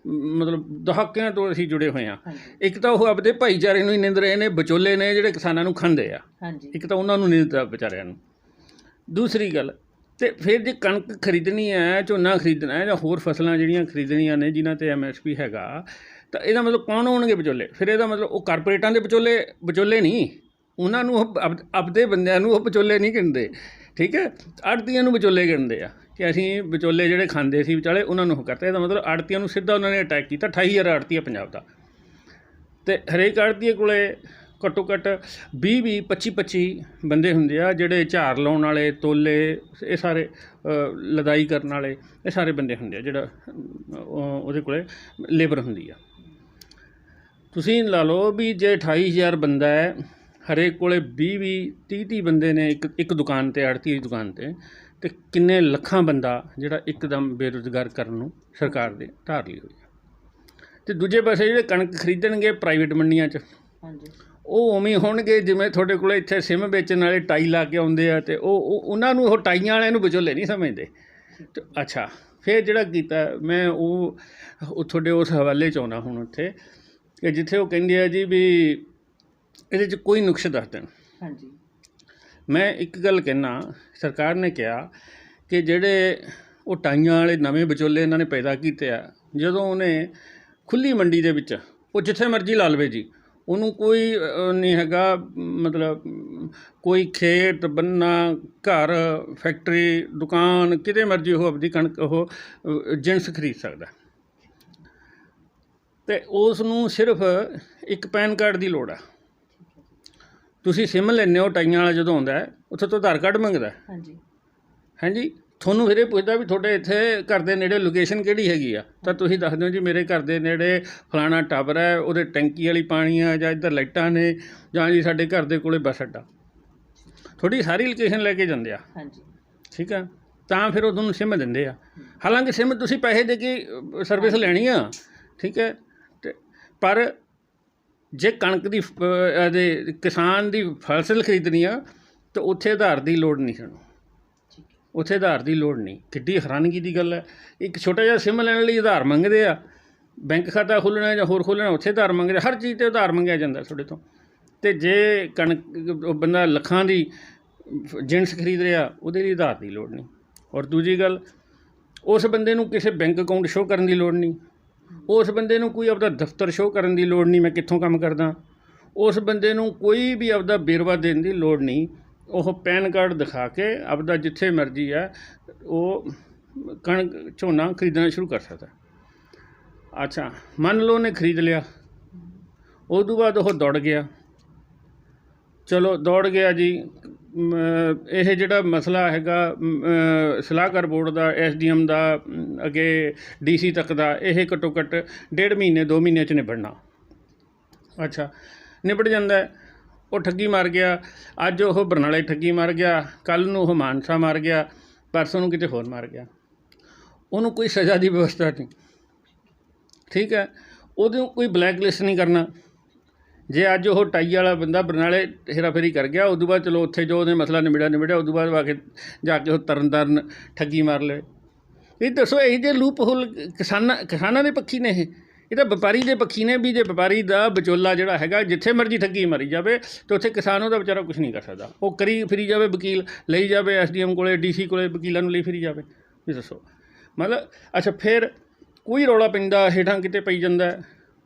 ਮਤਲਬ ਦਹਾਕਿਆਂ ਤੋਂ ਅਸੀਂ ਜੁੜੇ ਹੋਏ ਹਾਂ। ਇੱਕ ਤਾਂ ਉਹ ਆਪਦੇ ਭਾਈਚਾਰੇ ਨੂੰ ਹੀ ਨਿੰਦ ਰਹੇ ਨੇ, ਵਿਚੋਲੇ ਨੇ ਜਿਹੜੇ ਕਿਸਾਨਾਂ ਨੂੰ ਖਾਂਦੇ ਆ। ਇੱਕ ਤਾਂ ਉਹਨਾਂ ਨੂੰ ਨਿੰਦਦਾ ਵਿਚਾਰਿਆਂ ਨੂੰ। ਦੂਸਰੀ ਗੱਲ, ਅਤੇ ਫਿਰ ਜੇ ਕਣਕ ਖਰੀਦਣੀ ਹੈ, ਝੋਨਾ ਖਰੀਦਣਾ ਹੈ ਜਾਂ ਹੋਰ ਫਸਲਾਂ ਜਿਹੜੀਆਂ ਖਰੀਦਣੀਆਂ ਨੇ ਜਿਨ੍ਹਾਂ 'ਤੇ MSP ਹੈਗਾ, ਤਾਂ ਇਹਦਾ ਮਤਲਬ ਕੌਣ ਹੋਣਗੇ ਵਿਚੋਲੇ? ਫਿਰ ਇਹਦਾ ਮਤਲਬ ਉਹ ਕਾਰਪੋਰੇਟਾਂ ਦੇ ਵਿਚੋਲੇ ਨਹੀਂ, ਉਹਨਾਂ ਨੂੰ ਉਹ ਆਪਦੇ ਬੰਦਿਆਂ ਨੂੰ ਉਹ ਵਿਚੋਲੇ ਨਹੀਂ ਗਿਣਦੇ, ਠੀਕ ਹੈ। ਆੜ੍ਹਤੀਆਂ ਨੂੰ ਵਿਚੋਲੇ ਗਿਣਦੇ ਆ ਕਿ ਅਸੀਂ ਵਿਚੋਲੇ ਜਿਹੜੇ ਖਾਂਦੇ ਸੀ ਵਿਚਾਲੇ ਉਹਨਾਂ ਨੂੰ ਉਹ ਕਰਤਾ। ਇਹਦਾ ਮਤਲਬ ਆੜ੍ਹਤੀਆਂ ਨੂੰ ਸਿੱਧਾ ਉਹਨਾਂ ਨੇ ਅਟੈਕ ਕੀਤਾ। 28,000 ਆੜ੍ਹਤੀ ਹੈ ਪੰਜਾਬ ਦਾ, ਅਤੇ ਹਰੇਕ ਆੜ੍ਹਤੀਏ ਕੋਲ ਘੱਟੋ ਘੱਟ 20 25 ਬੰਦੇ ਹੁੰਦੇ ਆ ਜਿਹੜੇ ਝਾੜ ਲਾਉਣ ਵਾਲੇ, ਤੋਲੇ, ਇਹ ਸਾਰੇ ਲਦਾਈ ਕਰਨ ਵਾਲੇ, ਇਹ ਸਾਰੇ ਬੰਦੇ ਹੁੰਦੇ ਆ, ਜਿਹੜਾ ਉਹਦੇ ਕੋਲ ਲੇਬਰ ਹੁੰਦੀ ਆ। ਤੁਸੀਂ ਲਾ ਲਓ ਵੀ ਜੇ 28,000 ਬੰਦਾ ਹੈ, ਹਰੇਕ ਕੋਲ 20 30 ਬੰਦੇ ਨੇ ਇੱਕ ਦੁਕਾਨ 'ਤੇ, ਆੜ੍ਹਤੀ ਦੀ ਦੁਕਾਨ 'ਤੇ, ਅਤੇ ਕਿੰਨੇ ਲੱਖਾਂ ਬੰਦਾ ਜਿਹੜਾ ਇੱਕਦਮ ਬੇਰੁਜ਼ਗਾਰ ਕਰਨ ਨੂੰ ਸਰਕਾਰ ਦੇ ਧਾਰ ਲਈ ਹੋਈ ਆ। ਅਤੇ ਦੂਜੇ ਪਾਸੇ ਜਿਹੜੇ ਕਣਕ ਖਰੀਦਣਗੇ ਪ੍ਰਾਈਵੇਟ ਮੰਡੀਆਂ 'ਚ, ਉਹ ਉਵੇਂ ਹੋਣਗੇ ਜਿਵੇਂ ਤੁਹਾਡੇ ਕੋਲ ਇੱਥੇ ਸਿਮ ਵੇਚਣ ਵਾਲੇ ਟਾਈ ਲਾ ਕੇ ਆਉਂਦੇ ਆ, ਅਤੇ ਉਹਨਾਂ ਨੂੰ ਉਹ ਟਾਈਆਂ ਵਾਲਿਆਂ ਨੂੰ ਵਿਚੋਲੇ ਨਹੀਂ ਸਮਝਦੇ। ਅੱਛਾ, ਫਿਰ ਜਿਹੜਾ ਕੀਤਾ ਮੈਂ ਉਹ ਤੁਹਾਡੇ ਉਸ ਹਵਾਲੇ 'ਚ ਆਉਣਾ ਹੁਣ ਉੱਥੇ, ਕਿ ਜਿੱਥੇ ਉਹ ਕਹਿੰਦੇ ਆ ਜੀ ਵੀ ਇਹਦੇ 'ਚ ਕੋਈ ਨੁਕਸ ਦੱਸ ਦੇਣ। ਹਾਂਜੀ। ਮੈਂ ਇੱਕ ਗੱਲ ਕਹਿੰਦਾ, ਸਰਕਾਰ ਨੇ ਕਿਹਾ ਕਿ ਜਿਹੜੇ ਉਹ ਟਾਈਆਂ ਵਾਲੇ ਨਵੇਂ ਵਿਚੋਲੇ ਇਹਨਾਂ ਨੇ ਪੈਦਾ ਕੀਤੇ ਆ, ਜਦੋਂ ਉਹਨੇ ਖੁੱਲ੍ਹੀ ਮੰਡੀ ਦੇ ਵਿੱਚ ਉਹ ਜਿੱਥੇ ਮਰਜ਼ੀ ਲਾ ਲਵੇ ਜੀ, ਉਹਨੂੰ ਕੋਈ ਨਹੀਂ ਹੈਗਾ, ਮਤਲਬ ਕੋਈ ਖੇਤ, ਬੰਨਾ, ਘਰ, ਫੈਕਟਰੀ, ਦੁਕਾਨ, ਕਿਤੇ ਮਰਜ਼ੀ ਉਹ ਆਪਣੀ ਕਣਕ ਉਹ ਜਿਣਸ ਖਰੀਦ ਸਕਦਾ। ਅਤੇ ਉਸ ਨੂੰ ਸਿਰਫ ਇੱਕ ਪੈਨ ਕਾਰਡ ਦੀ ਲੋੜ ਆ। ਤੁਸੀਂ ਸਿਮ ਲੈਂਦੇ ਹੋ, ਟਾਈਆਂ ਵਾਲਾ ਜਦੋਂ ਆਉਂਦਾ ਉੱਥੇ ਤੋਂ ਆਧਾਰ ਕਾਰਡ ਮੰਗਦਾ। ਹਾਂਜੀ। ਤੁਹਾਨੂੰ ਫਿਰ ਇਹ ਪੁੱਛਦਾ ਵੀ ਤੁਹਾਡੇ ਇੱਥੇ ਘਰ ਦੇ ਨੇੜੇ ਲੋਕੇਸ਼ਨ ਕਿਹੜੀ ਹੈਗੀ ਆ, ਤਾਂ ਤੁਸੀਂ ਦੱਸ ਦਿਓ ਜੀ ਮੇਰੇ ਘਰ ਦੇ ਨੇੜੇ ਫਲਾਣਾ ਟਾਵਰ ਹੈ, ਉਹਦੇ ਟੈਂਕੀ ਵਾਲੀ ਪਾਣੀ ਆ, ਜਾਂ ਇੱਧਰ ਲਾਈਟਾਂ ਨੇ, ਜਾਂ ਜੀ ਸਾਡੇ ਘਰ ਦੇ ਕੋਲੇ ਬੱਸ ਅੱਡਾ। ਤੁਹਾਡੀ ਸਾਰੀ ਲੋਕੇਸ਼ਨ ਲੈ ਕੇ ਜਾਂਦੇ ਆ। ਠੀਕ ਆ, ਤਾਂ ਫਿਰ ਉਹ ਤੁਹਾਨੂੰ ਸਿਮ ਦਿੰਦੇ ਆ। ਹਾਲਾਂਕਿ ਸਿਮ ਤੁਸੀਂ ਪੈਸੇ ਦੇ ਕੇ ਸਰਵਿਸ ਲੈਣੀ ਆ, ਠੀਕ ਹੈ, ਅਤੇ ਪਰ ਜੇ ਕਣਕ ਦੀ ਕਿਸਾਨ ਦੀ ਫਸਲ ਖਰੀਦਣੀ ਆ ਤਾਂ ਉੱਥੇ ਆਧਾਰ ਦੀ ਲੋੜ ਨਹੀਂ ਸਾਨੂੰ। ਉੱਥੇ ਆਧਾਰ ਦੀ ਲੋੜ ਨਹੀਂ। ਕਿੱਡੀ ਹੈਰਾਨਗੀ ਦੀ ਗੱਲ ਹੈ। ਇੱਕ ਛੋਟਾ ਜਿਹਾ ਸਿਮ ਲੈਣ ਲਈ ਆਧਾਰ ਮੰਗਦੇ ਆ, ਬੈਂਕ ਖਾਤਾ ਖੋਲ੍ਹਣਾ ਜਾਂ ਹੋਰ ਖੋਲ੍ਹਣਾ ਉੱਥੇ ਆਧਾਰ ਮੰਗਦੇ, ਹਰ ਚੀਜ਼ 'ਤੇ ਆਧਾਰ ਮੰਗਿਆ ਜਾਂਦਾ ਤੁਹਾਡੇ ਤੋਂ। ਅਤੇ ਜੇ ਕਣਕ ਬੰਦਾ ਲੱਖਾਂ ਦੀ ਜਿਣਸ ਖਰੀਦ ਰਿਹਾ, ਉਹਦੇ ਲਈ ਆਧਾਰ ਦੀ ਲੋੜ ਨਹੀਂ। ਔਰ ਦੂਜੀ ਗੱਲ, ਉਸ ਬੰਦੇ ਨੂੰ ਕਿਸੇ ਬੈਂਕ ਅਕਾਊਂਟ ਸ਼ੋਅ ਕਰਨ ਦੀ ਲੋੜ ਨਹੀਂ, ਉਸ ਬੰਦੇ ਨੂੰ ਕੋਈ ਆਪਦਾ ਦਫ਼ਤਰ ਸ਼ੋਅ ਕਰਨ ਦੀ ਲੋੜ ਨਹੀਂ, ਮੈਂ ਕਿੱਥੋਂ ਕੰਮ ਕਰਦਾ। ਉਸ ਬੰਦੇ ਨੂੰ ਕੋਈ ਵੀ ਆਪਦਾ ਵੇਰਵਾ ਦੇਣ ਦੀ ਲੋੜ ਨਹੀਂ। ਉਹ ਪੈਨ ਕਾਰਡ ਦਿਖਾ ਕੇ ਆਪਦਾ ਜਿੱਥੇ ਮਰਜ਼ੀ ਹੈ ਉਹ ਕਣਕ ਝੋਨਾ ਖਰੀਦਣਾ ਸ਼ੁਰੂ ਕਰ ਸਕਦਾ। ਅੱਛਾ, ਮੰਨ ਲਓ ਉਹਨੇ ਖਰੀਦ ਲਿਆ, ਉਸ ਤੋਂ ਬਾਅਦ ਉਹ ਦੌੜ ਗਿਆ। ਚਲੋ ਦੌੜ ਗਿਆ ਜੀ, ਇਹ ਜਿਹੜਾ ਮਸਲਾ ਹੈਗਾ ਸਲਾਹਕਾਰ ਬੋਰਡ ਦਾ, SDM ਦਾ, ਅੱਗੇ DC ਤੱਕ ਦਾ, ਇਹ ਘੱਟੋ ਘੱਟ 1.5 ਮਹੀਨੇ 2 ਮਹੀਨੇ 'ਚ ਨਿਬੜਨਾ। ਅੱਛਾ, ਨਿਬੜ ਜਾਂਦਾ। ਉਹ ਠੱਗੀ ਮਾਰ ਗਿਆ, ਅੱਜ ਉਹ ਬਰਨਾਲੇ ਠੱਗੀ ਮਾਰ ਗਿਆ, ਕੱਲ੍ਹ ਨੂੰ ਉਹ ਮਾਨਸਾ ਮਾਰ ਗਿਆ, ਪਰਸੋਂ ਨੂੰ ਕਿਤੇ ਹੋਰ ਮਾਰ ਗਿਆ। ਉਹਨੂੰ ਕੋਈ ਸਜ਼ਾ ਦੀ ਵਿਵਸਥਾ ਨਹੀਂ, ਠੀਕ ਹੈ। ਉਹਨੂੰ ਕੋਈ ਬਲੈਕ ਲਿਸਟ ਨਹੀਂ ਕਰਨਾ। ਜੇ ਅੱਜ ਉਹ ਟਾਈ ਵਾਲਾ ਬੰਦਾ ਬਰਨਾਲੇ ਹੇਰਾਫੇਰੀ ਕਰ ਗਿਆ, ਉਦੋਂ ਬਾਅਦ ਚਲੋ ਉੱਥੇ ਜੋ ਉਹਨੇ ਮਸਲਾ ਨਿਬੜਿਆ, ਉਦੋਂ ਬਾਅਦ ਆ ਕੇ ਜਾ ਕੇ ਉਹ ਤਰਨ ਠੱਗੀ ਮਾਰ ਲਏ। ਇਹ ਦੱਸੋ, ਇਹ ਜਿਹੇ ਲੂਪ ਹੋਲ ਕਿਸਾਨਾਂ ਦੇ ਪੱਖੀ ਨੇ? ਇਹ ਤਾਂ ਵਪਾਰੀ ਦੇ ਪੱਖੀ ਨੇ ਵੀ ਜੇ ਵਪਾਰੀ ਦਾ ਵਿਚੋਲਾ ਜਿਹੜਾ ਹੈਗਾ ਜਿੱਥੇ ਮਰਜ਼ੀ ਠੱਗੀ ਮਾਰੀ ਜਾਵੇ ਅਤੇ ਉੱਥੇ ਕਿਸਾਨ ਉਹਦਾ ਵਿਚਾਰਾ ਕੁਛ ਨਹੀਂ ਕਰ ਸਕਦਾ। ਉਹ ਕਰੀ ਫਿਰੀ ਜਾਵੇ, ਵਕੀਲ ਲਈ ਜਾਵੇ, SDM ਕੋਲੇ, DC ਕੋਲੇ ਵਕੀਲਾਂ ਨੂੰ ਲਈ ਫਿਰੀ ਜਾਵੇ। ਵੀ ਦੱਸੋ ਮਤਲਬ। ਅੱਛਾ, ਫਿਰ ਕੋਈ ਰੌਲਾ ਪੈਂਦਾ ਹੇਠਾਂ ਕਿਤੇ ਪਈ ਜਾਂਦਾ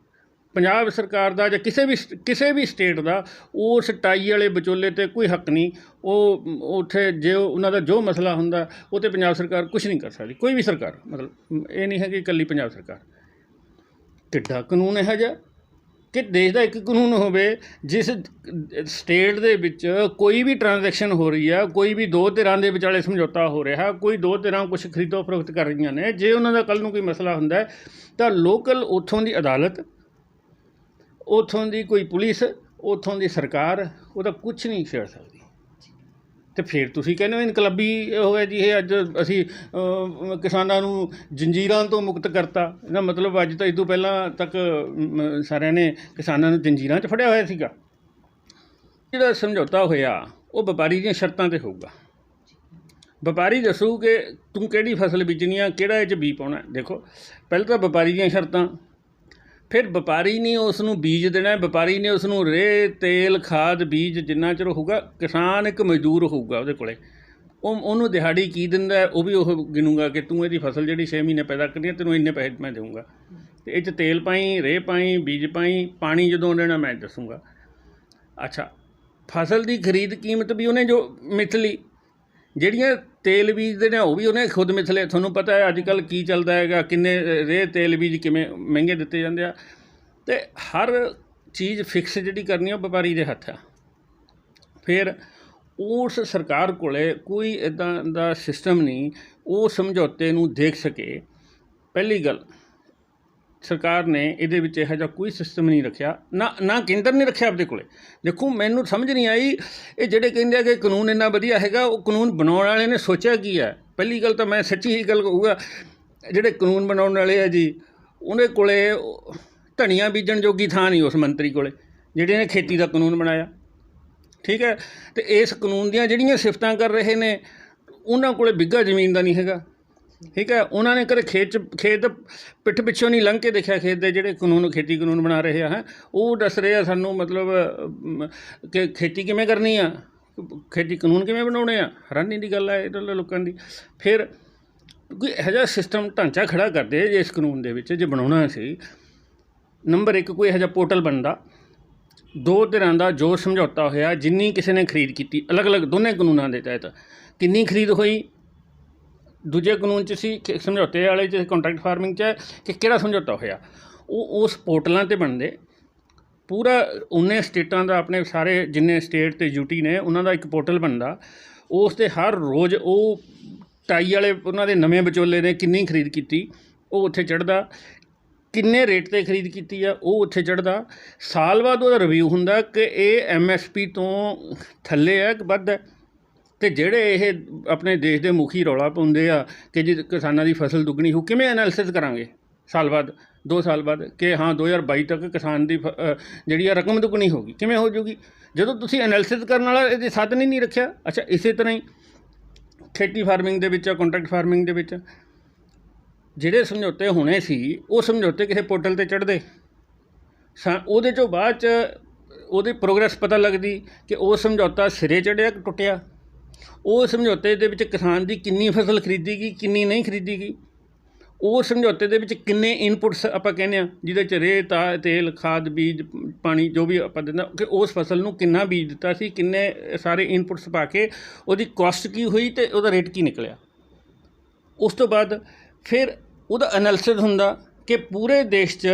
ਪੰਜਾਬ ਸਰਕਾਰ ਦਾ ਜਾਂ ਕਿਸੇ ਵੀ ਸਟੇਟ ਦਾ, ਉਸ ਟਾਈ ਵਾਲੇ ਵਿਚੋਲੇ 'ਤੇ ਕੋਈ ਹੱਕ ਨਹੀਂ। ਉਹ ਉੱਥੇ ਜੇ ਉਹਨਾਂ ਦਾ ਜੋ ਮਸਲਾ ਹੁੰਦਾ ਉਹ 'ਤੇ ਪੰਜਾਬ ਸਰਕਾਰ ਕੁਛ ਨਹੀਂ ਕਰ ਸਕਦੀ, ਕੋਈ ਵੀ ਸਰਕਾਰ। ਮਤਲਬ ਇਹ ਨਹੀਂ ਹੈ ਕਿ ਇਕੱਲੀ ਪੰਜਾਬ ਸਰਕਾਰ। ਕਿੱਡਾ ਕਾਨੂੰਨ ਇਹੋ ਜਿਹਾ ਕਿ ਦੇਸ਼ ਦਾ ਇੱਕ ਕਾਨੂੰਨ ਹੋਵੇ, ਜਿਸ ਸਟੇਟ ਦੇ ਵਿੱਚ ਕੋਈ ਵੀ ਟ੍ਰਾਂਜੈਕਸ਼ਨ ਹੋ ਰਹੀ ਆ, ਕੋਈ ਵੀ ਦੋ ਧਿਰਾਂ ਦੇ ਵਿਚਾਲੇ ਸਮਝੌਤਾ ਹੋ ਰਿਹਾ, ਕੋਈ ਦੋ ਧਿਰਾਂ ਕੁਛ ਖਰੀਦੋ ਫਰੋਖਤ ਕਰ ਰਹੀਆਂ ਨੇ, ਜੇ ਉਹਨਾਂ ਦਾ ਕੱਲ੍ਹ ਨੂੰ ਕੋਈ ਮਸਲਾ ਹੁੰਦਾ ਤਾਂ ਲੋਕਲ ਉੱਥੋਂ ਦੀ ਅਦਾਲਤ, ਉੱਥੋਂ ਦੀ ਕੋਈ ਪੁਲਿਸ, ਉੱਥੋਂ ਦੀ ਸਰਕਾਰ ਉਹਦਾ ਕੁਛ ਨਹੀਂ ਛੇੜ ਸਕਦੀ। ਅਤੇ ਫਿਰ ਤੁਸੀਂ ਕਹਿੰਦੇ ਹੋ ਇਨਕਲਾਬੀ ਹੋਇਆ ਜੀ ਇਹ, ਅੱਜ ਅਸੀਂ ਕਿਸਾਨਾਂ ਨੂੰ ਜੰਜੀਰਾਂ ਤੋਂ ਮੁਕਤ ਕਰਤਾ। ਇਹਦਾ ਮਤਲਬ ਅੱਜ ਤਾਂ ਇਸ ਤੋਂ ਪਹਿਲਾਂ ਤੱਕ ਸਾਰਿਆਂ ਨੇ ਕਿਸਾਨਾਂ ਨੂੰ ਜੰਜੀਰਾਂ 'ਚ ਫੜਿਆ ਹੋਇਆ ਸੀਗਾ। ਜਿਹੜਾ ਸਮਝੌਤਾ ਹੋਇਆ ਉਹ ਵਪਾਰੀ ਦੀਆਂ ਸ਼ਰਤਾਂ 'ਤੇ ਹੋਊਗਾ। ਵਪਾਰੀ ਦੱਸੂ ਕਿ ਤੂੰ ਕਿਹੜੀ ਫਸਲ ਬੀਜਣੀ ਆ, ਕਿਹੜਾ ਇਹ 'ਚ ਬੀਜ ਪਾਉਣਾ। ਦੇਖੋ, ਪਹਿਲਾਂ ਤਾਂ ਵਪਾਰੀ ਦੀਆਂ ਸ਼ਰਤਾਂ, ਫਿਰ ਵਪਾਰੀ ਨੇ ਉਸ ਨੂੰ ਬੀਜ ਦੇਣਾ, ਵਪਾਰੀ ਨੇ ਉਸ ਨੂੰ ਰੇਹ, ਤੇਲ, ਖਾਦ, ਬੀਜ ਜਿੰਨਾ ਚਿਰ ਹੋਊਗਾ। ਕਿਸਾਨ ਇੱਕ ਮਜ਼ਦੂਰ ਹੋਊਗਾ ਉਹਦੇ ਕੋਲੇ, ਉਹਨੂੰ ਦਿਹਾੜੀ ਕੀ ਦਿੰਦਾ ਉਹ ਵੀ ਉਹ ਗਿਣੂਗਾ ਕਿ ਤੂੰ ਇਹਦੀ ਫਸਲ ਜਿਹੜੀ 6 ਮਹੀਨੇ ਪੈਦਾ ਕਰਨੀ ਹੈ, ਤੈਨੂੰ ਇੰਨੇ ਪੈਸੇ ਮੈਂ ਦੇਊਂਗਾ। ਅਤੇ ਇਹ 'ਚ ਤੇਲ ਪਾਈ, ਰੇਹ ਪਾਈ, ਬੀਜ ਪਾਈ, ਪਾਣੀ ਜਦੋਂ ਦੇਣਾ ਮੈਂ ਦੱਸੂੰਗਾ। ਅੱਛਾ, ਫਸਲ ਦੀ ਖਰੀਦ ਕੀਮਤ ਵੀ ਉਹਨੇ ਜੋ ਮਿਥ ਲਈ, ਜਿਹੜੀਆਂ ਤੇਲ ਬੀਜਦੇ ਨੇ ਉਹ ਵੀ ਉਹਨੇ ਖੁਦ ਮਿਥ ਲਏ। ਤੁਹਾਨੂੰ ਪਤਾ ਹੈ ਅੱਜ ਕੱਲ੍ਹ ਕੀ ਚੱਲਦਾ ਹੈਗਾ, ਕਿੰਨੇ ਰੇਹ ਤੇਲ ਬੀਜ ਕਿਵੇਂ ਮਹਿੰਗੇ ਦਿੱਤੇ ਜਾਂਦੇ ਆ। ਅਤੇ ਹਰ ਚੀਜ਼ ਫਿਕਸ ਜਿਹੜੀ ਕਰਨੀ ਉਹ ਵਪਾਰੀ ਦੇ ਹੱਥ ਆ। ਫਿਰ ਉਸ ਸਰਕਾਰ ਕੋਲੇ ਕੋਈ ਇੱਦਾਂ ਦਾ ਸਿਸਟਮ ਨਹੀਂ ਉਹ ਸਮਝੌਤੇ ਨੂੰ ਦੇਖ ਸਕੇ। ਪਹਿਲੀ ਗੱਲ, ਸਰਕਾਰ ਨੇ ਇਹਦੇ ਵਿੱਚ ਇਹੋ ਜਿਹਾ ਕੋਈ ਸਿਸਟਮ ਨਹੀਂ ਰੱਖਿਆ, ਨਾ ਕੇਂਦਰ ਨੇ ਰੱਖਿਆ ਆਪਣੇ ਕੋਲੇ। ਦੇਖੋ, ਮੈਨੂੰ ਸਮਝ ਨਹੀਂ ਆਈ ਇਹ ਜਿਹੜੇ ਕਹਿੰਦੇ ਆ ਕਿ ਕਾਨੂੰਨ ਇੰਨਾ ਵਧੀਆ ਹੈਗਾ, ਉਹ ਕਾਨੂੰਨ ਬਣਾਉਣ ਵਾਲੇ ਨੇ ਸੋਚਿਆ ਕੀ ਹੈ। ਪਹਿਲੀ ਗੱਲ ਤਾਂ ਮੈਂ ਸੱਚੀ ਹੀ ਗੱਲ ਕਹੂੰਗਾ, ਜਿਹੜੇ ਕਾਨੂੰਨ ਬਣਾਉਣ ਵਾਲੇ ਆ ਜੀ, ਉਹਦੇ ਕੋਲੇ ਧਨੀਆ ਬੀਜਣ ਜੋਗੀ ਥਾਂ ਨਹੀਂ ਉਸ ਮੰਤਰੀ ਕੋਲੇ ਜਿਹੜੇ ਨੇ ਖੇਤੀ ਦਾ ਕਾਨੂੰਨ ਬਣਾਇਆ, ਠੀਕ ਹੈ। ਅਤੇ ਇਸ ਕਾਨੂੰਨ ਦੀਆਂ ਜਿਹੜੀਆਂ ਸਿਫਤਾਂ ਕਰ ਰਹੇ ਨੇ ਉਹਨਾਂ ਕੋਲੇ ਬਿੱਘਾ ਜ਼ਮੀਨ ਦਾ ਨਹੀਂ ਹੈਗਾ, ਠੀਕ ਹੈ। ਉਹਨਾਂ ਨੇ ਕਦੇ ਖੇਤ ਪਿੱਠ ਪਿੱਛੋਂ ਨਹੀਂ ਲੰਘ ਕੇ ਦੇਖਿਆ ਖੇਤ ਦੇ ਜਿਹੜੇ ਖੇਤੀ ਕਾਨੂੰਨ ਬਣਾ ਰਹੇ ਆ। ਉਹ ਦੱਸ ਰਹੇ ਆ ਸਾਨੂੰ ਮਤਲਬ ਕਿ ਖੇਤੀ ਕਿਵੇਂ ਕਰਨੀ ਆ, ਖੇਤੀ ਕਾਨੂੰਨ ਕਿਵੇਂ ਬਣਾਉਣੇ ਆ। ਹੈਰਾਨੀ ਦੀ ਗੱਲ ਹੈ ਇਹਨਾਂ ਲੋਕਾਂ ਦੀ। ਫਿਰ ਕੋਈ ਇਹੋ ਜਿਹਾ ਸਿਸਟਮ ਢਾਂਚਾ ਖੜ੍ਹਾ ਕਰਦੇ ਜੇ ਇਸ ਕਾਨੂੰਨ ਦੇ ਵਿੱਚ ਜੇ ਬਣਾਉਣਾ ਸੀ। ਨੰਬਰ 1, ਕੋਈ ਇਹੋ ਜਿਹਾ ਪੋਰਟਲ ਬਣਦਾ, ਦੋ ਧਿਰਾਂ ਦਾ ਜੋ ਸਮਝੌਤਾ ਹੋਇਆ, ਜਿੰਨੀ ਕਿਸੇ ਨੇ ਖਰੀਦ ਕੀਤੀ ਅਲੱਗ-ਅਲੱਗ ਦੋਨੇ ਕਾਨੂੰਨਾਂ ਦੇ ਤਹਿਤ, ਕਿੰਨੀ ਖਰੀਦ ਹੋਈ ਦੂਜੇ ਕਾਨੂੰਨ 'ਚ ਸੀ, ਸਮਝੌਤੇ ਵਾਲੇ 'ਚ ਕੰਟਰੈਕਟ ਫਾਰਮਿੰਗ 'ਚ ਹੈ ਕਿ ਕਿਹੜਾ ਸਮਝੌਤਾ ਹੋਇਆ, ਉਹ ਉਸ ਪੋਰਟਲਾਂ 'ਤੇ ਬਣਦੇ। ਪੂਰਾ ਉਨੇ ਸਟੇਟਾਂ ਦਾ, ਆਪਣੇ ਸਾਰੇ ਜਿੰਨੇ ਸਟੇਟ ਅਤੇ UT ਨੇ ਉਹਨਾਂ ਦਾ ਇੱਕ ਪੋਰਟਲ ਬਣਦਾ। ਉਸ 'ਤੇ ਹਰ ਰੋਜ਼ ਉਹ ਟਾਈ ਵਾਲੇ ਉਹਨਾਂ ਦੇ ਨਵੇਂ ਵਿਚੋਲੇ ਨੇ ਕਿੰਨੀ ਖਰੀਦ ਕੀਤੀ ਉਹ ਉੱਥੇ ਚੜ੍ਹਦਾ, ਕਿੰਨੇ ਰੇਟ 'ਤੇ ਖਰੀਦ ਕੀਤੀ ਆ ਉਹ ਉੱਥੇ ਚੜ੍ਹਦਾ। ਸਾਲ ਬਾਅਦ ਉਹਦਾ ਰਿਵਿਊ ਹੁੰਦਾ ਕਿ ਇਹ MSP ਤੋਂ ਥੱਲੇ ਹੈ ਕਿ ਵੱਧ ਹੈ। ਅਤੇ ਜਿਹੜੇ ਇਹ ਆਪਣੇ ਦੇਸ਼ ਦੇ ਮੁਖੀ ਰੌਲਾ ਪਾਉਂਦੇ ਆ ਕਿ ਜੇ ਕਿਸਾਨਾਂ ਦੀ ਫਸਲ ਦੁੱਗਣੀ ਹੋ, ਕਿਵੇਂ ਐਨਾਲਿਸਿਸ ਕਰਾਂਗੇ ਸਾਲ ਬਾਅਦ 2 ਸਾਲ ਬਾਅਦ ਕਿ ਹਾਂ 2022 ਤੱਕ ਕਿਸਾਨ ਦੀ ਜਿਹੜੀ ਆ ਰਕਮ ਦੁੱਗਣੀ ਹੋ ਗਈ, ਕਿਵੇਂ ਹੋ ਜੂਗੀ ਜਦੋਂ ਤੁਸੀਂ ਐਨਾਲਿਸਿਸ ਕਰਨ ਵਾਲਾ ਇਹਦੇ ਸਾਧਨ ਹੀ ਨਹੀਂ ਰੱਖਿਆ। ਅੱਛਾ, ਇਸੇ ਤਰ੍ਹਾਂ ਹੀ ਖੇਤੀ ਫਾਰਮਿੰਗ ਦੇ ਵਿੱਚ ਕੰਟਰੈਕਟ ਫਾਰਮਿੰਗ ਦੇ ਵਿੱਚ ਜਿਹੜੇ ਸਮਝੌਤੇ ਹੋਣੇ ਸੀ ਉਹ ਸਮਝੌਤੇ ਕਿਸੇ ਪੋਰਟਲ 'ਤੇ ਚੜ੍ਹਦੇ ਉਹਦੇ 'ਚੋਂ ਬਾਅਦ 'ਚ ਉਹਦੀ ਪ੍ਰੋਗਰੈਸ ਪਤਾ ਲੱਗਦੀ ਕਿ ਉਹ ਸਮਝੌਤਾ ਸਿਰੇ ਚੜ੍ਹਿਆ ਕਿ ਟੁੱਟਿਆ। ਉਹ ਸਮਝੌਤੇ ਦੇ ਵਿੱਚ ਕਿਸਾਨ ਦੀ ਕਿੰਨੀ ਫਸਲ ਖਰੀਦੀ ਗਈ, ਕਿੰਨੀ ਨਹੀਂ ਖਰੀਦੀ ਗਈ, ਉਹ ਸਮਝੌਤੇ ਦੇ ਵਿੱਚ ਕਿੰਨੇ ਇਨਪੁਟਸ ਆਪਾਂ ਕਹਿੰਦੇ ਹਾਂ ਜਿਹਦੇ 'ਚ ਰੇਹ ਤੇਲ ਖਾਦ ਬੀਜ ਪਾਣੀ ਜੋ ਵੀ ਆਪਾਂ ਦਿੰਦਾ ਕਿ ਉਸ ਫਸਲ ਨੂੰ ਕਿੰਨਾ ਬੀਜ ਦਿੱਤਾ ਸੀ, ਕਿੰਨੇ ਸਾਰੇ ਇਨਪੁਟਸ ਪਾ ਕੇ ਉਹਦੀ ਕਾਸਟ ਕੀ ਹੋਈ ਅਤੇ ਉਹਦਾ ਰੇਟ ਕੀ ਨਿਕਲਿਆ। ਉਸ ਤੋਂ ਬਾਅਦ ਫਿਰ ਉਹਦਾ ਐਨਾਲਿਸਿਸ ਹੁੰਦਾ ਕਿ ਪੂਰੇ ਦੇਸ਼ 'ਚ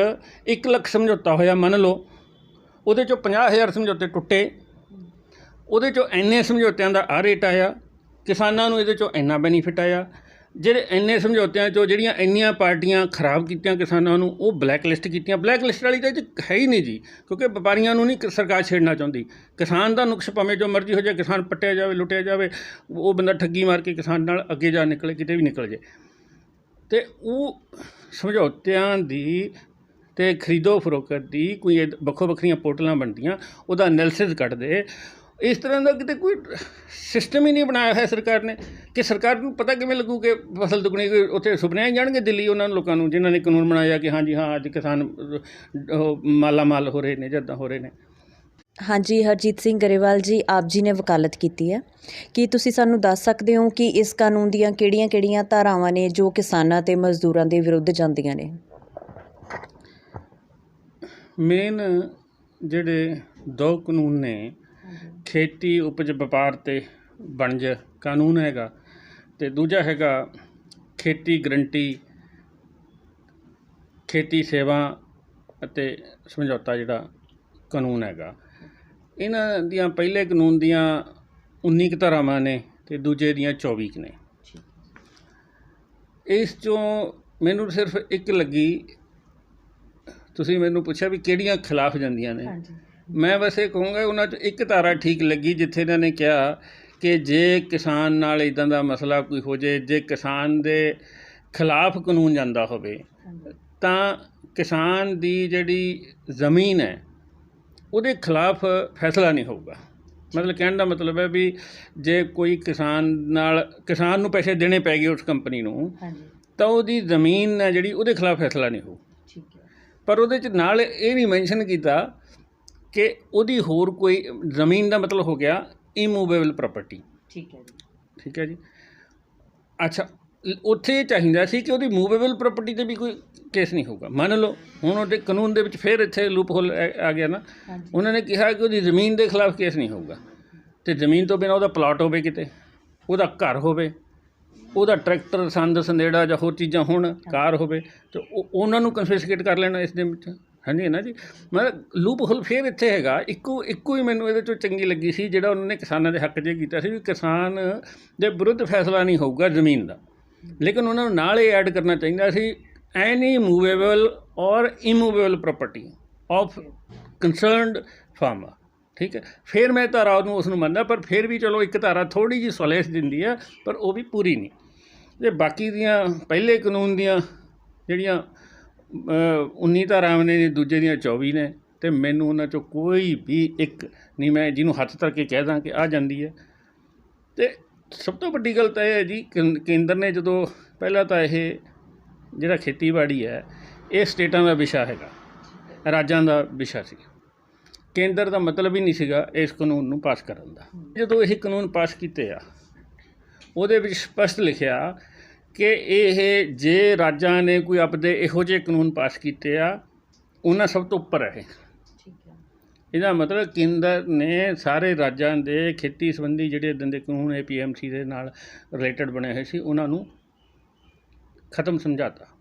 1 ਲੱਖ ਸਮਝੌਤਾ ਹੋਇਆ ਮੰਨ ਲਓ, ਉਹਦੇ 'ਚੋਂ 50,000 ਸਮਝੌਤੇ ਟੁੱਟੇ, ਉਹਦੇ 'ਚੋਂ ਇੰਨੇ ਸਮਝੌਤਿਆਂ ਦਾ ਆਹ ਰੇਟ ਆਇਆ, ਕਿਸਾਨਾਂ ਨੂੰ ਇਹਦੇ 'ਚੋਂ ਇੰਨਾ ਬੈਨੀਫਿਟ ਆਇਆ। ਜਿਹੜੇ ਇੰਨੇ ਸਮਝੌਤਿਆਂ 'ਚੋਂ ਜਿਹੜੀਆਂ ਇੰਨੀਆਂ ਪਾਰਟੀਆਂ ਖਰਾਬ ਕੀਤੀਆਂ ਕਿਸਾਨਾਂ ਨੂੰ ਉਹ ਬਲੈਕ ਲਿਸਟ ਕੀਤੀਆਂ। ਬਲੈਕ ਲਿਸਟ ਵਾਲੀ ਤਾਂ ਇਹ 'ਚ ਹੈ ਹੀ ਨਹੀਂ ਜੀ, ਕਿਉਂਕਿ ਵਪਾਰੀਆਂ ਨੂੰ ਨਹੀਂ ਸਰਕਾਰ ਛੇੜਨਾ ਚਾਹੁੰਦੀ। ਕਿਸਾਨ ਦਾ ਨੁਕਸ ਭਾਵੇਂ ਜੋ ਮਰਜ਼ੀ ਹੋ ਜਾਏ, ਕਿਸਾਨ ਪੱਟਿਆ ਜਾਵੇ, ਲੁੱਟਿਆ ਜਾਵੇ, ਉਹ ਬੰਦਾ ਠੱਗੀ ਮਾਰ ਕੇ ਕਿਸਾਨ ਨਾਲ ਅੱਗੇ ਜਾ ਨਿਕਲੇ, ਕਿਤੇ ਵੀ ਨਿਕਲ ਜਾਏ। ਅਤੇ ਉਹ ਸਮਝੌਤਿਆਂ ਦੀ ਅਤੇ ਖਰੀਦੋ ਫਰੋਖਤ ਦੀ ਕੋਈ ਵੱਖੋ ਵੱਖਰੀਆਂ ਪੋਰਟਲਾਂ ਬਣਦੀਆਂ, ਉਹਦਾ ਐਨਾਲਿਸਿਸ ਕੱਢਦੇ। ਇਸ ਤਰ੍ਹਾਂ ਦਾ ਕਿਤੇ ਕੋਈ ਸਿਸਟਮ ਹੀ ਨਹੀਂ ਬਣਾਇਆ ਹੋਇਆ ਸਰਕਾਰ ਨੇ ਕਿ ਸਰਕਾਰ ਨੂੰ ਪਤਾ ਕਿਵੇਂ ਲੱਗੂ ਕਿ ਫਸਲ ਦੁੱਗਣੀ, ਉੱਥੇ ਸੁਪਨੇ ਜਾਣਗੇ ਦਿੱਲੀ ਉਹਨਾਂ ਨੂੰ ਲੋਕਾਂ ਨੂੰ ਜਿਨ੍ਹਾਂ ਨੇ ਕਾਨੂੰਨ ਬਣਾਇਆ ਕਿ ਹਾਂਜੀ ਹਾਂ ਅੱਜ ਕਿਸਾਨ ਮਾਲਾ ਮਾਲ ਹੋ ਰਹੇ ਨੇ ਜਾਂ ਇੱਦਾਂ ਹੋ ਰਹੇ ਨੇ। ਹਾਂਜੀ ਹਰਜੀਤ ਸਿੰਘ ਗਰੇਵਾਲ ਜੀ, ਆਪ ਜੀ ਨੇ ਵਕਾਲਤ ਕੀਤੀ ਹੈ, ਕੀ ਤੁਸੀਂ ਸਾਨੂੰ ਦੱਸ ਸਕਦੇ ਹੋ ਕਿ ਇਸ ਕਾਨੂੰਨ ਦੀਆਂ ਕਿਹੜੀਆਂ-ਕਿਹੜੀਆਂ ਧਾਰਾਵਾਂ ਨੇ ਜੋ ਕਿਸਾਨਾਂ ਅਤੇ ਮਜ਼ਦੂਰਾਂ ਦੇ ਵਿਰੁੱਧ ਜਾਂਦੀਆਂ ਨੇ? ਮੇਨ ਜਿਹੜੇ 2 ਕਾਨੂੰਨ ਨੇ, ਖੇਤੀ ਉਪਜ ਵਪਾਰ ਅਤੇ ਵਣਜ ਕਾਨੂੰਨ ਹੈਗਾ, ਅਤੇ ਦੂਜਾ ਹੈਗਾ ਖੇਤੀ ਗਰੰਟੀ ਖੇਤੀ ਸੇਵਾ ਅਤੇ ਸਮਝੌਤਾ ਜਿਹੜਾ ਕਾਨੂੰਨ ਹੈਗਾ। ਇਹਨਾਂ ਦੀਆਂ ਪਹਿਲੇ ਕਾਨੂੰਨ ਦੀਆਂ 19 ਕੁ ਧਾਰਾਵਾਂ ਨੇ ਅਤੇ ਦੂਜੇ ਦੀਆਂ 24 ਕੁ ਨੇ। ਇਸ 'ਚੋਂ ਮੈਨੂੰ ਸਿਰਫ ਇੱਕ ਲੱਗੀ, ਤੁਸੀਂ ਮੈਨੂੰ ਪੁੱਛਿਆ ਵੀ ਕਿਹੜੀਆਂ ਖਿਲਾਫ ਜਾਂਦੀਆਂ ਨੇ, ਮੈਂ ਬਸ ਇਹ ਕਹੂੰਗਾ ਉਹਨਾਂ 'ਚ ਇੱਕ ਧਾਰਾ ਠੀਕ ਲੱਗੀ ਜਿੱਥੇ ਇਹਨਾਂ ਨੇ ਕਿਹਾ ਕਿ ਜੇ ਕਿਸਾਨ ਨਾਲ ਇੱਦਾਂ ਦਾ ਮਸਲਾ ਕੋਈ ਹੋ ਜਾਏ, ਜੇ ਕਿਸਾਨ ਦੇ ਖਿਲਾਫ ਕਾਨੂੰਨ ਜਾਂਦਾ ਹੋਵੇ ਤਾਂ ਕਿਸਾਨ ਦੀ ਜਿਹੜੀ ਜ਼ਮੀਨ ਹੈ ਉਹਦੇ ਖਿਲਾਫ ਫੈਸਲਾ ਨਹੀਂ ਹੋਊਗਾ। ਮਤਲਬ ਕਹਿਣ ਦਾ ਮਤਲਬ ਹੈ ਵੀ ਜੇ ਕੋਈ ਕਿਸਾਨ ਨੂੰ ਪੈਸੇ ਦੇਣੇ ਪੈ ਗਏ ਉਸ ਕੰਪਨੀ ਨੂੰ ਤਾਂ ਉਹਦੀ ਜ਼ਮੀਨ ਹੈ ਜਿਹੜੀ ਉਹਦੇ ਖਿਲਾਫ ਫੈਸਲਾ ਨਹੀਂ ਹੋਊ। ਪਰ ਉਹਦੇ 'ਚ ਨਾਲ ਇਹ ਵੀ ਮੈਂਸ਼ਨ ਕੀਤਾ ਕਿ ਉਹਦੀ ਹੋਰ ਕੋਈ ਜ਼ਮੀਨ ਦਾ ਮਤਲਬ ਹੋ ਗਿਆ ਇਮੂਵੇਬਲ ਪ੍ਰਾਪਰਟੀ। ਠੀਕ ਹੈ ਜੀ। ਅੱਛਾ, ਉੱਥੇ ਚਾਹੀਦਾ ਸੀ ਕਿ ਉਹਦੀ ਮੂਵੇਬਲ ਪ੍ਰਾਪਰਟੀ 'ਤੇ ਵੀ ਕੋਈ ਕੇਸ ਨਹੀਂ ਹੋਊਗਾ। ਮੰਨ ਲਓ ਹੁਣ ਉਹਦੇ ਕਾਨੂੰਨ ਦੇ ਵਿੱਚ ਫਿਰ ਇੱਥੇ ਲੂਪ ਹੋਲ ਆ ਗਿਆ ਨਾ, ਉਹਨਾਂ ਨੇ ਕਿਹਾ ਕਿ ਉਹਦੀ ਜ਼ਮੀਨ ਦੇ ਖਿਲਾਫ ਕੇਸ ਨਹੀਂ ਹੋਊਗਾ, ਅਤੇ ਜ਼ਮੀਨ ਤੋਂ ਬਿਨਾਂ ਉਹਦਾ ਪਲਾਟ ਹੋਵੇ, ਕਿਤੇ ਉਹਦਾ ਘਰ ਹੋਵੇ, ਉਹਦਾ ਟਰੈਕਟਰ ਸੰਦ ਸੰਦੇੜਾ ਜਾਂ ਹੋਰ ਚੀਜ਼ਾਂ ਹੋਣ, ਕਾਰ ਹੋਵੇ, ਅਤੇ ਉਹਨਾਂ ਨੂੰ ਕਨਫਿਸਕੇਟ ਕਰ ਲੈਣਾ ਇਸ ਦੇ ਵਿੱਚ। ਹਾਂਜੀ ਹੈ ਨਾ ਜੀ। ਮਤਲਬ ਲੂਪ ਹੋਲ ਫਿਰ ਇੱਥੇ ਹੈਗਾ। ਇੱਕੋ ਹੀ ਮੈਨੂੰ ਇਹਦੇ 'ਚੋਂ ਚੰਗੀ ਲੱਗੀ ਸੀ ਜਿਹੜਾ ਉਹਨਾਂ ਨੇ ਕਿਸਾਨਾਂ ਦੇ ਹੱਕ 'ਚ ਕੀਤਾ ਸੀ ਵੀ ਕਿਸਾਨ ਦੇ ਵਿਰੁੱਧ ਫੈਸਲਾ ਨਹੀਂ ਹੋਊਗਾ ਜ਼ਮੀਨ ਦਾ, ਲੇਕਿਨ ਉਹਨਾਂ ਨੂੰ ਨਾਲ ਇਹ ਐਡ ਕਰਨਾ ਚਾਹੀਦਾ ਸੀ ਐਨੀ ਮੂਵੇਬਲ ਔਰ immovable property of concerned farmer. ਠੀਕ ਹੈ, ਫਿਰ ਮੈਂ ਧਾਰਾ ਉਸ ਨੂੰ ਮੰਨਦਾ, ਪਰ ਫਿਰ ਵੀ ਚਲੋ ਇੱਕ ਧਾਰਾ ਥੋੜ੍ਹੀ ਜਿਹੀ ਸੋਲੇਸ ਦਿੰਦੀ ਹੈ, ਪਰ ਉਹ ਵੀ ਪੂਰੀ ਨਹੀਂ। ਅਤੇ ਬਾਕੀ ਦੀਆਂ ਪਹਿਲੇ ਕਾਨੂੰਨ ਦੀਆਂ ਜਿਹੜੀਆਂ 19 ਧਾਰਾਵਾਂ ਨੇ, ਦੂਜੇ ਦੀਆਂ 24 ਨੇ, ਅਤੇ ਮੈਨੂੰ ਉਹਨਾਂ 'ਚੋਂ ਕੋਈ ਵੀ ਇੱਕ ਨਹੀਂ ਮੈਂ ਜਿਹਨੂੰ ਹੱਥ ਧਰ ਕੇ ਕਹਿ ਦਾਂ ਕਿ ਆ ਜਾਂਦੀ ਹੈ। ਅਤੇ ਸਭ ਤੋਂ ਵੱਡੀ ਗੱਲ ਤਾਂ ਇਹ ਹੈ ਜੀ, ਕੇਂਦਰ ਨੇ ਜਦੋਂ ਪਹਿਲਾਂ ਤਾਂ ਇਹ ਜਿਹੜਾ ਖੇਤੀਬਾੜੀ ਹੈ ਇਹ ਸਟੇਟਾਂ ਦਾ ਵਿਸ਼ਾ ਹੈਗਾ, ਰਾਜਾਂ ਦਾ ਵਿਸ਼ਾ ਸੀ। ਕੇਂਦਰ ਦਾ ਮਤਲਬ ਹੀ ਨਹੀਂ ਸੀਗਾ ਇਸ ਕਾਨੂੰਨ ਨੂੰ ਪਾਸ ਕਰਨ ਦਾ। ਜਦੋਂ ਇਹ ਕਾਨੂੰਨ ਪਾਸ ਕੀਤੇ ਆ ਉਹਦੇ ਵਿੱਚ ਸਪਸ਼ਟ ਲਿਖਿਆ ਕਿ ਇਹ ਜੇ ਰਾਜਾਂ ਨੇ ਕੋਈ ਆਪਦੇ ਇਹੋ ਜਿਹੇ ਕਾਨੂੰਨ ਪਾਸ ਕੀਤੇ ਆ ਉਹਨਾਂ ਸਭ ਤੋਂ ਉੱਪਰ ਹੈ। ਇਹਦਾ ਮਤਲਬ ਕੇਂਦਰ ਨੇ ਸਾਰੇ ਰਾਜਾਂ ਦੇ ਖੇਤੀ ਸੰਬੰਧੀ ਜਿਹੜੇ ਇੱਦਾਂ ਦੇ ਕਾਨੂੰਨ APMC ਦੇ ਨਾਲ ਰਿਲੇਟਡ ਬਣੇ ਹੋਏ ਸੀ ਉਹਨਾਂ ਨੂੰ ਖਤਮ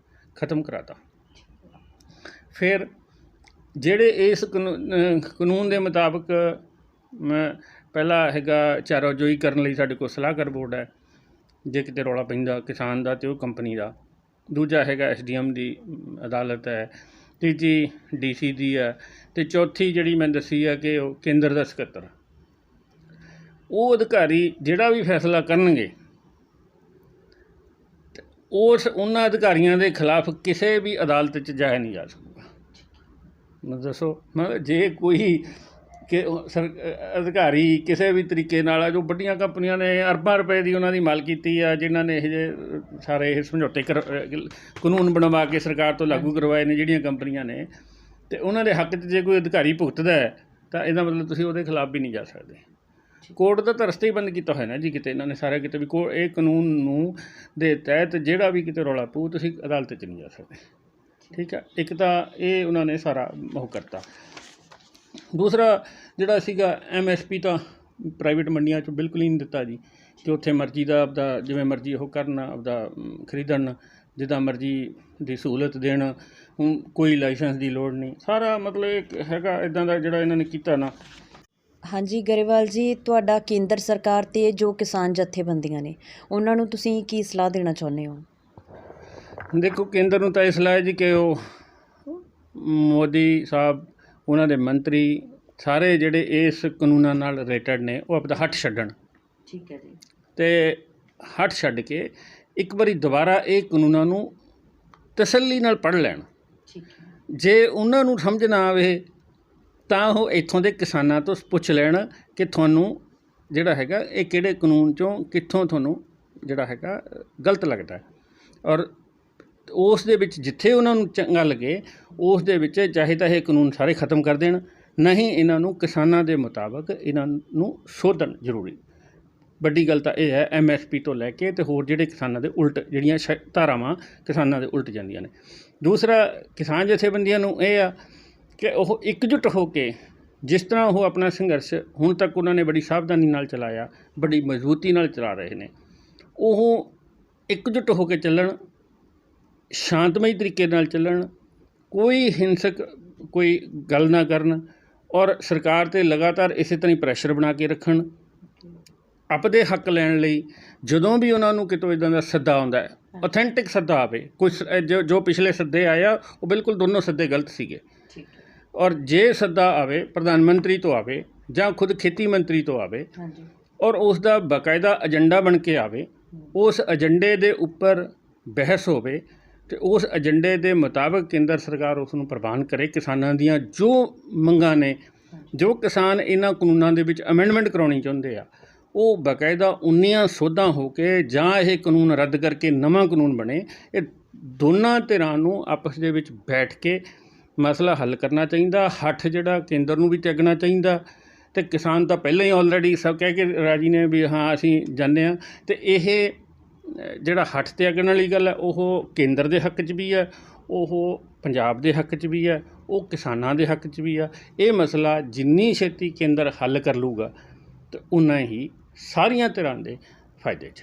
ਕਰਾਤਾ। ਫਿਰ ਜਿਹੜੇ ਇਸ ਕਾਨੂੰਨ ਦੇ ਮੁਤਾਬਕ ਪਹਿਲਾ ਹੈਗਾ ਚਾਰਾਜੋਈ ਕਰਨ ਲਈ ਸਾਡੇ ਕੋਲ ਸਲਾਹਕਾਰ ਬੋਰਡ ਹੈ, ਜੇ ਕਿਤੇ ਰੌਲਾ ਪੈਂਦਾ ਕਿਸਾਨ ਦਾ ਅਤੇ ਉਹ ਕੰਪਨੀ ਦਾ। ਦੂਜਾ ਹੈਗਾ SDM ਦੀ ਅਦਾਲਤ ਹੈ, ਤੀਜੀ DC ਦੀ ਹੈ, ਅਤੇ ਚੌਥੀ ਜਿਹੜੀ ਮੈਂ ਦੱਸੀ ਹੈ ਕਿ ਉਹ ਕੇਂਦਰ ਦਾ ਸਕੱਤਰ। ਉਹ ਅਧਿਕਾਰੀ ਜਿਹੜਾ ਵੀ ਫੈਸਲਾ ਕਰਨਗੇ ਉਹਨਾਂ ਅਧਿਕਾਰੀਆਂ ਦੇ ਖਿਲਾਫ ਕਿਸੇ ਵੀ ਅਦਾਲਤ 'ਚ ਜਾਇਆ ਨਹੀਂ ਜਾ ਸਕੂਗਾ। ਦੱਸੋ, ਮਤਲਬ ਜੇ ਕੋਈ ਕਿ ਅਧਿਕਾਰੀ ਕਿਸੇ ਵੀ ਤਰੀਕੇ ਨਾਲ ਜੋ ਵੱਡੀਆਂ ਕੰਪਨੀਆਂ ਨੇ ਅਰਬਾਂ ਰੁਪਏ ਦੀ ਉਹਨਾਂ ਦੀ ਮਾਲ ਕੀਤੀ ਆ, ਜਿਨ੍ਹਾਂ ਨੇ ਇਹ ਜਿਹੇ ਸਾਰੇ ਇਹ ਸਮਝੌਤੇ ਕਾਨੂੰਨ ਬਣਵਾ ਕੇ ਸਰਕਾਰ ਤੋਂ ਲਾਗੂ ਕਰਵਾਏ ਨੇ ਜਿਹੜੀਆਂ ਕੰਪਨੀਆਂ ਨੇ, ਅਤੇ ਉਹਨਾਂ ਦੇ ਹੱਕ 'ਚ ਜੇ ਕੋਈ ਅਧਿਕਾਰੀ ਭੁਗਤਦਾ ਹੈ ਤਾਂ ਇਹਦਾ ਮਤਲਬ ਤੁਸੀਂ ਉਹਦੇ ਖਿਲਾਫ ਵੀ ਨਹੀਂ ਜਾ ਸਕਦੇ। ਕੋਰਟ ਦਾ ਤਾਂ ਰਸਤਾ ਹੀ ਬੰਦ ਕੀਤਾ ਹੋਇਆ ਨਾ ਜੀ ਕਿਤੇ ਇਹਨਾਂ ਨੇ ਸਾਰੇ ਕਿਤੇ ਵੀ ਇਹ ਕਾਨੂੰਨ ਨੂੰ ਦੇ ਤਹਿਤ ਜਿਹੜਾ ਵੀ ਕਿਤੇ ਰੌਲਾ ਪਊ ਤੁਸੀਂ ਅਦਾਲਤ 'ਚ ਨਹੀਂ ਜਾ ਸਕਦੇ। ਠੀਕ ਹੈ, ਇੱਕ ਤਾਂ ਇਹ ਉਹਨਾਂ ਨੇ ਸਾਰਾ ਉਹ ਕਰਤਾ। ਦੂਸਰਾ ਜਿਹੜਾ ਸੀਗਾ MSP ਤਾਂ ਪ੍ਰਾਈਵੇਟ ਮੰਡੀਆਂ 'ਚ ਬਿਲਕੁਲ ਹੀ ਨਹੀਂ ਦਿੱਤਾ ਜੀ, ਕਿ ਉੱਥੇ ਮਰਜ਼ੀ ਦਾ ਆਪਦਾ ਜਿਵੇਂ ਮਰਜ਼ੀ ਉਹ ਕਰਨ, ਆਪਦਾ ਖਰੀਦਣ, ਜਿੱਦਾਂ ਮਰਜ਼ੀ ਦੀ ਸਹੂਲਤ ਦੇਣ, ਹੁਣ ਕੋਈ ਲਾਇਸੈਂਸ ਦੀ ਲੋੜ ਨਹੀਂ, ਸਾਰਾ ਮਤਲਬ ਇੱਕ ਹੈਗਾ ਇੱਦਾਂ ਦਾ ਜਿਹੜਾ ਇਹਨਾਂ ਨੇ ਕੀਤਾ ਨਾ। ਹਾਂਜੀ ਗਰੇਵਾਲ ਜੀ, ਤੁਹਾਡਾ ਕੇਂਦਰ ਸਰਕਾਰ ਅਤੇ ਜੋ ਕਿਸਾਨ ਜਥੇਬੰਦੀਆਂ ਨੇ ਉਹਨਾਂ ਨੂੰ ਤੁਸੀਂ ਕੀ ਸਲਾਹ ਦੇਣਾ ਚਾਹੁੰਦੇ ਹੋ? ਦੇਖੋ, ਕੇਂਦਰ ਨੂੰ ਤਾਂ ਇਹ ਸਲਾਹ ਹੈ ਜੀ ਕਿ ਉਹ ਮੋਦੀ ਸਾਹਿਬ, ਉਹਨਾਂ ਦੇ ਮੰਤਰੀ ਸਾਰੇ ਜਿਹੜੇ ਇਸ ਕਾਨੂੰਨਾਂ ਨਾਲ ਰਿਲੇਟਡ ਨੇ ਉਹ ਆਪਦਾ ਹੱਥ ਛੱਡਣ। ਠੀਕ ਹੈ ਜੀ। ਅਤੇ ਹੱਥ ਛੱਡ ਕੇ ਇੱਕ ਵਾਰੀ ਦੁਬਾਰਾ ਇਹ ਕਾਨੂੰਨਾਂ ਨੂੰ ਤਸੱਲੀ ਨਾਲ ਪੜ੍ਹ ਲੈਣ। ਠੀਕ ਹੈ। ਜੇ ਉਹਨਾਂ ਨੂੰ ਸਮਝ ਨਾ ਆਵੇ ਤਾਂ ਉਹ ਇੱਥੋਂ ਦੇ ਕਿਸਾਨਾਂ ਤੋਂ ਪੁੱਛ ਲੈਣ ਕਿ ਤੁਹਾਨੂੰ ਜਿਹੜਾ ਹੈਗਾ ਇਹ ਕਿਹੜੇ ਕਾਨੂੰਨ 'ਚੋਂ ਕਿੱਥੋਂ ਤੁਹਾਨੂੰ ਜਿਹੜਾ ਹੈਗਾ ਗਲਤ ਲੱਗਦਾ, ਔਰ ਉਸ ਦੇ ਵਿੱਚ ਜਿੱਥੇ ਉਹਨਾਂ ਨੂੰ ਚੰਗਾ ਲੱਗੇ ਉਸ ਦੇ ਵਿੱਚ ਚਾਹੇ ਤਾਂ ਇਹ ਕਾਨੂੰਨ ਸਾਰੇ ਖ਼ਤਮ ਕਰ ਦੇਣ, ਨਹੀਂ ਇਹਨਾਂ ਨੂੰ ਕਿਸਾਨਾਂ ਦੇ ਮੁਤਾਬਕ ਇਹਨਾਂ ਨੂੰ ਸੋਧਣ ਜ਼ਰੂਰੀ। ਵੱਡੀ ਗੱਲ ਤਾਂ ਇਹ ਹੈ MSP ਤੋਂ ਲੈ ਕੇ ਅਤੇ ਹੋਰ ਜਿਹੜੇ ਕਿਸਾਨਾਂ ਦੇ ਉਲਟ ਜਿਹੜੀਆਂ ਧਾਰਾਵਾਂ ਕਿਸਾਨਾਂ ਦੇ ਉਲਟ ਜਾਂਦੀਆਂ ਨੇ। ਦੂਸਰਾ, ਕਿਸਾਨ ਜਥੇਬੰਦੀਆਂ ਨੂੰ ਇਹ ਆ ਕਿ ਉਹ ਇਕਜੁੱਟ ਹੋ ਕੇ, ਜਿਸ ਤਰ੍ਹਾਂ ਉਹ ਆਪਣਾ ਸੰਘਰਸ਼ ਹੁਣ ਤੱਕ ਉਹਨਾਂ ਨੇ ਬੜੀ ਸਾਵਧਾਨੀ ਨਾਲ ਚਲਾਇਆ, ਬੜੀ ਮਜ਼ਬੂਤੀ ਨਾਲ ਚਲਾ ਰਹੇ ਨੇ, ਉਹ ਇਕਜੁੱਟ ਹੋ ਕੇ ਚੱਲਣ, ਸ਼ਾਂਤਮਈ ਤਰੀਕੇ ਨਾਲ ਚੱਲਣ, ਕੋਈ ਹਿੰਸਕ ਕੋਈ ਗੱਲ ਨਾ ਕਰਨ, ਔਰ ਸਰਕਾਰ 'ਤੇ ਲਗਾਤਾਰ ਇਸੇ ਤਰ੍ਹਾਂ ਹੀ ਪ੍ਰੈਸ਼ਰ ਬਣਾ ਕੇ ਰੱਖਣ ਆਪਦੇ ਹੱਕ ਲੈਣ ਲਈ। ਜਦੋਂ ਵੀ ਉਹਨਾਂ ਨੂੰ ਕਿਤੋਂ ਇੱਦਾਂ ਦਾ ਸੱਦਾ ਆਉਂਦਾ ਹੈ, ਔਥੈਂਟਿਕ ਸੱਦਾ ਆਵੇ, ਕੋਈ ਜੋ ਪਿਛਲੇ ਸੱਦੇ ਆਇਆ ਉਹ ਬਿਲਕੁਲ ਦੋਨੋਂ ਸੱਦੇ ਗਲਤ ਸੀਗੇ, ਔਰ ਜੇ ਸੱਦਾ ਆਵੇ ਪ੍ਰਧਾਨ ਮੰਤਰੀ ਤੋਂ ਆਵੇ ਜਾਂ ਖੁਦ ਖੇਤੀ ਮੰਤਰੀ ਤੋਂ ਆਵੇ, ਔਰ ਉਸ ਦਾ ਬਾਕਾਇਦਾ ਏਜੰਡਾ ਬਣ ਕੇ ਆਵੇ, ਉਸ ਏਜੰਡੇ ਦੇ ਉੱਪਰ ਬਹਿਸ ਹੋਵੇ ਅਤੇ ਉਸ ਏਜੰਡੇ ਦੇ ਮੁਤਾਬਕ ਕੇਂਦਰ ਸਰਕਾਰ ਉਸ ਨੂੰ ਪ੍ਰਵਾਨ ਕਰੇ। ਕਿਸਾਨਾਂ ਦੀਆਂ ਜੋ ਮੰਗਾਂ ਨੇ, ਜੋ ਕਿਸਾਨ ਇਹਨਾਂ ਕਾਨੂੰਨਾਂ ਦੇ ਵਿੱਚ ਅਮੈਂਡਮੈਂਟ ਕਰਾਉਣੀ ਚਾਹੁੰਦੇ ਆ, ਉਹ ਬਾਕਾਇਦਾ ਉਨੀਆਂ ਸੋਧਾਂ ਹੋ ਕੇ ਜਾਂ ਇਹ ਕਾਨੂੰਨ ਰੱਦ ਕਰਕੇ ਨਵਾਂ ਕਾਨੂੰਨ ਬਣੇ। ਇਹ ਦੋਨਾਂ ਧਿਰਾਂ ਨੂੰ ਆਪਸ ਦੇ ਵਿੱਚ ਬੈਠ ਕੇ ਮਸਲਾ ਹੱਲ ਕਰਨਾ ਚਾਹੀਦਾ। ਹੱਥ ਜਿਹੜਾ ਕੇਂਦਰ ਨੂੰ ਵੀ ਤਿਆਗਣਾ ਚਾਹੀਦਾ, ਅਤੇ ਕਿਸਾਨ ਤਾਂ ਪਹਿਲਾਂ ਹੀ ਆਲਰੇਡੀ ਸਭ ਕਹਿ ਕੇ ਰਾਜੀ ਨੇ ਵੀ ਹਾਂ ਅਸੀਂ ਜਾਂਦੇ ਹਾਂ। ਅਤੇ ਇਹ ਜਿਹੜਾ ਹੱਥ ਤਿਆਗਣ ਵਾਲੀ ਗੱਲ ਹੈ ਉਹ ਕੇਂਦਰ ਦੇ ਹੱਕ 'ਚ ਵੀ ਹੈ, ਉਹ ਪੰਜਾਬ ਦੇ ਹੱਕ 'ਚ ਵੀ ਹੈ, ਉਹ ਕਿਸਾਨਾਂ ਦੇ ਹੱਕ 'ਚ ਵੀ ਆ। ਇਹ ਮਸਲਾ ਜਿੰਨੀ ਛੇਤੀ ਕੇਂਦਰ ਹੱਲ ਕਰ ਲੂਗਾ ਤਾਂ ਉਨਾ ਹੀ ਸਾਰੀਆਂ ਧਿਰਾਂ ਦੇ ਫਾਇਦੇ 'ਚ।